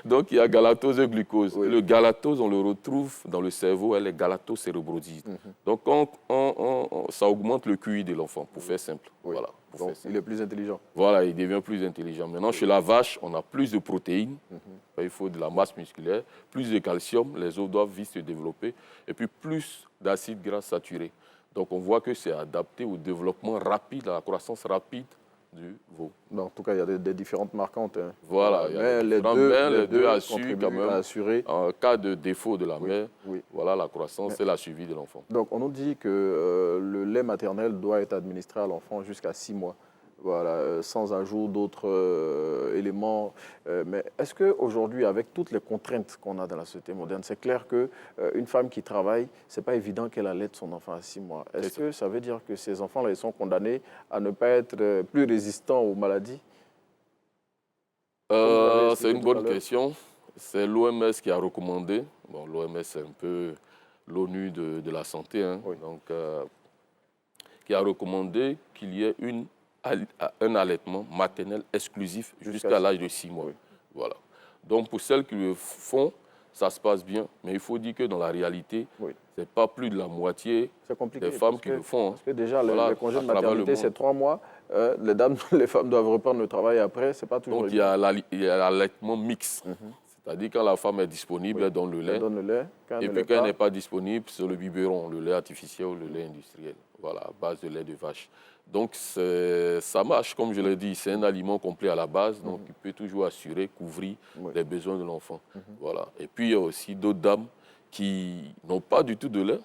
Donc il y a galatose et glucose. Le galatose, on le retrouve dans le cerveau, elle est galatocérébrosidine. Donc ça augmente le QI de l'enfant, pour faire simple. Voilà, donc il est plus intelligent. Voilà, il devient plus intelligent. Maintenant, chez la vache, on a plus de protéines, il faut de la masse musculaire, plus de calcium, les os doivent vite se développer, et puis plus d'acides gras saturés. Donc on voit que c'est adapté au développement rapide, à la croissance rapide du veau. En tout cas, il y a des différentes marquantes. Voilà, mais les deux assurent quand même. En cas de défaut de la mère, voilà la croissance et la suivi de l'enfant. Donc on nous dit que le lait maternel doit être administré à l'enfant jusqu'à 6 mois. Voilà, sans ajout d'autres éléments. Mais est-ce qu'aujourd'hui, avec toutes les contraintes qu'on a dans la société moderne, c'est clair qu'une femme qui travaille, ce n'est pas évident qu'elle allaite son enfant à 6 mois. Est-ce que ça veut dire que ces enfants-là, ils sont condamnés à ne pas être plus résistants aux maladies? C'est une bonne question. C'est l'OMS qui a recommandé. Bon, l'OMS, c'est un peu l'ONU de la santé, donc, qui a recommandé qu'il y ait un allaitement maternel exclusif jusqu'à l'âge de 6 mois. Voilà. Donc, pour celles qui le font, ça se passe bien. Mais il faut dire que dans la réalité, ce n'est pas plus de la moitié des femmes qui le font. Parce que déjà, les congés de maternité, c'est 3 mois. Les femmes doivent reprendre le travail après. C'est pas toujours. Donc, il y a l'allaitement mixte. C'est-à-dire quand la femme est disponible, elle donne le lait. Elle donne le lait. Et puis quand elle n'est pas disponible, c'est le biberon, le lait artificiel ou le lait industriel. Voilà, à base de lait de vache. Donc ça marche, comme je l'ai dit, c'est un aliment complet à la base, donc il peut toujours assurer, couvrir les besoins de l'enfant. Voilà. Et puis il y a aussi d'autres dames qui n'ont pas du tout de lait,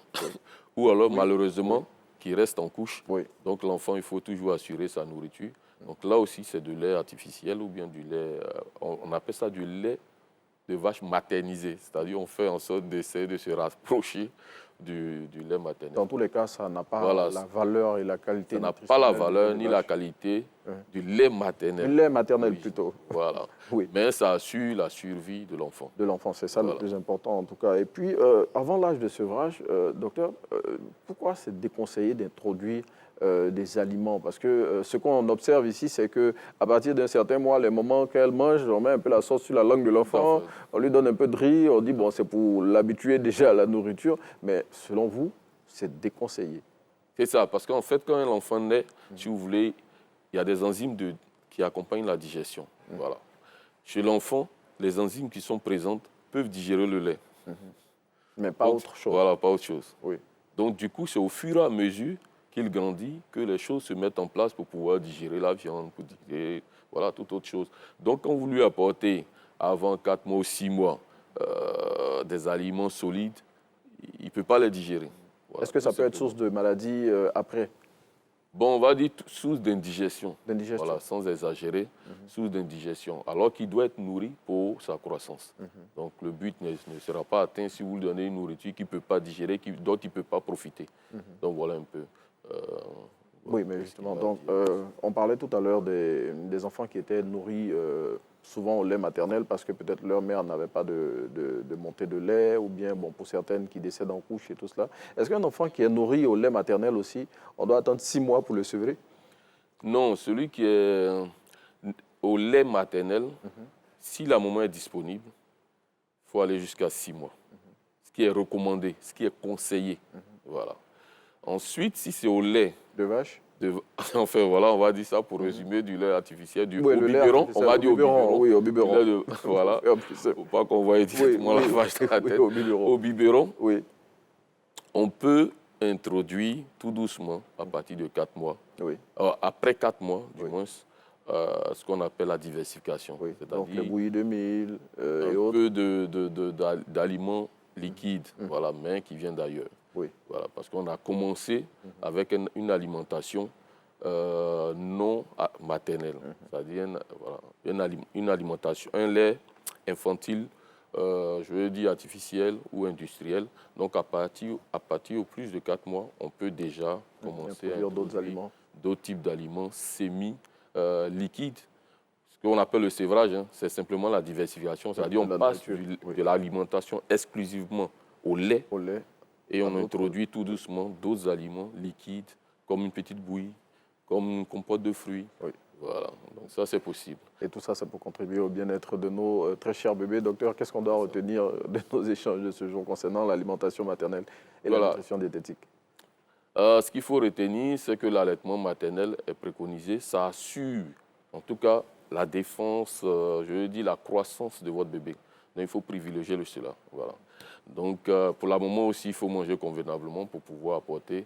ou alors malheureusement qui restent en couche. Donc l'enfant, il faut toujours assurer sa nourriture. Donc là aussi, c'est du lait artificiel ou bien du lait, on appelle ça du lait de vache maternisé. C'est-à-dire on fait en sorte d'essayer de se rapprocher du lait maternel. Dans tous les cas, ça n'a pas la valeur et la qualité. Ça n'a pas la valeur ni la qualité du lait maternel. Du lait maternel plutôt. Voilà. Mais ça assure la survie de l'enfant. De l'enfant, c'est ça le plus important en tout cas. Et puis, avant l'âge de sevrage, docteur, pourquoi c'est déconseillé d'introduire des aliments? Parce que ce qu'on observe ici, c'est qu'à partir d'un certain mois, les moments qu'elle mange, on met un peu la sauce sur la langue de l'enfant, on lui donne un peu de riz, on dit, bon, c'est pour l'habituer déjà à la nourriture. Mais selon vous, c'est déconseillé. C'est ça, parce qu'en fait, quand l'enfant naît, si vous voulez, il y a des enzymes qui accompagnent la digestion. Voilà. Chez l'enfant, les enzymes qui sont présentes peuvent digérer le lait. Mais pas autre chose. Voilà, pas autre chose. Oui. Donc, du coup, c'est au fur et à mesure qu'il grandit que les choses se mettent en place pour pouvoir digérer la viande, pour digérer, voilà, toute autre chose. Donc, quand vous lui apportez, avant 4 mois ou 6 mois, des aliments solides, il ne peut pas les digérer. Voilà. Est-ce que ça peut être source de maladie après? Bon, on va dire source d'indigestion. Voilà, sans exagérer, source d'indigestion. Alors qu'il doit être nourri pour sa croissance. Donc le but ne sera pas atteint si vous lui donnez une nourriture qu'il ne peut pas digérer, dont il ne peut pas profiter. Donc voilà un peu. Oui, mais justement, donc, on parlait tout à l'heure des enfants qui étaient nourris souvent au lait maternel parce que peut-être leur mère n'avait pas de montée de lait ou bien, bon, pour certaines qui décèdent en couche et tout cela. Est-ce qu'un enfant qui est nourri au lait maternel aussi, on doit attendre 6 mois pour le sevrer? Non, celui qui est au lait maternel, si la maman est disponible, il faut aller jusqu'à 6 mois. Ce qui est recommandé, ce qui est conseillé. Voilà. Ensuite, si c'est au lait de vache, enfin voilà, on va dire ça pour résumer, du lait artificiel, au biberon, on va dire au biberon. Oui, au biberon. Voilà, pour pas qu'on voie directement la vache dans la tête. Au biberon, on peut introduire tout doucement, à partir de 4 mois, après 4 mois du moins, ce qu'on appelle la diversification. Donc les bouillies de mil et autres. Un peu d'aliments liquides, voilà, mais qui viennent d'ailleurs. Voilà, parce qu'on a commencé avec une alimentation non maternelle, c'est-à-dire une alimentation, un lait infantile, je veux dire artificiel ou industriel. Donc à partir au plus de 4 mois, on peut déjà commencer à introduire d'autres types d'aliments semi-liquides. Ce qu'on appelle le sévrage, c'est simplement la diversification, c'est-à-dire on passe de l'alimentation exclusivement au lait. Et on introduit tout doucement d'autres aliments liquides, comme une petite bouillie, comme une compote de fruits. Voilà, donc ça c'est possible. Et tout ça, c'est pour contribuer au bien-être de nos très chers bébés. Docteur, qu'est-ce qu'on doit retenir de nos échanges de ce jour concernant l'alimentation maternelle et la nutrition diététique? Ce qu'il faut retenir, c'est que l'allaitement maternel est préconisé. Ça assure, en tout cas, la défense, je veux dire, la croissance de votre bébé. Donc il faut privilégier cela. Voilà. Donc, pour la maman aussi, il faut manger convenablement pour pouvoir apporter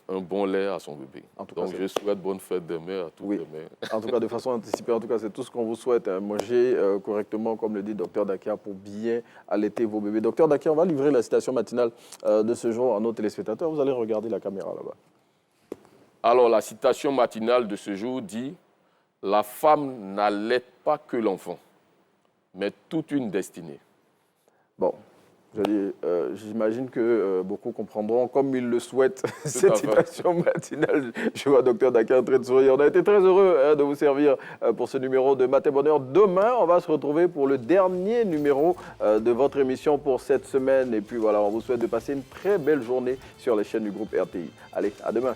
un bon lait à son bébé. Donc, je souhaite bonne fête des mères à toutes les mères. En tout cas, de façon anticipée, en tout cas, c'est tout ce qu'on vous souhaite. Manger correctement, comme le dit Dr Dakia, pour bien allaiter vos bébés. Dr Dakia, on va livrer la citation matinale de ce jour à nos téléspectateurs. Vous allez regarder la caméra là-bas. Alors, la citation matinale de ce jour dit « La femme n'allaite pas que l'enfant, mais toute une destinée. » Bon. J'imagine que beaucoup comprendront comme ils le souhaitent cette citation matinale. Je vois Dr Dakia en train de sourire. On a été très heureux de vous servir pour ce numéro de Matin Bonheur. Demain, on va se retrouver pour le dernier numéro de votre émission pour cette semaine. Et puis voilà, on vous souhaite de passer une très belle journée sur les chaînes du groupe RTI. Allez, à demain.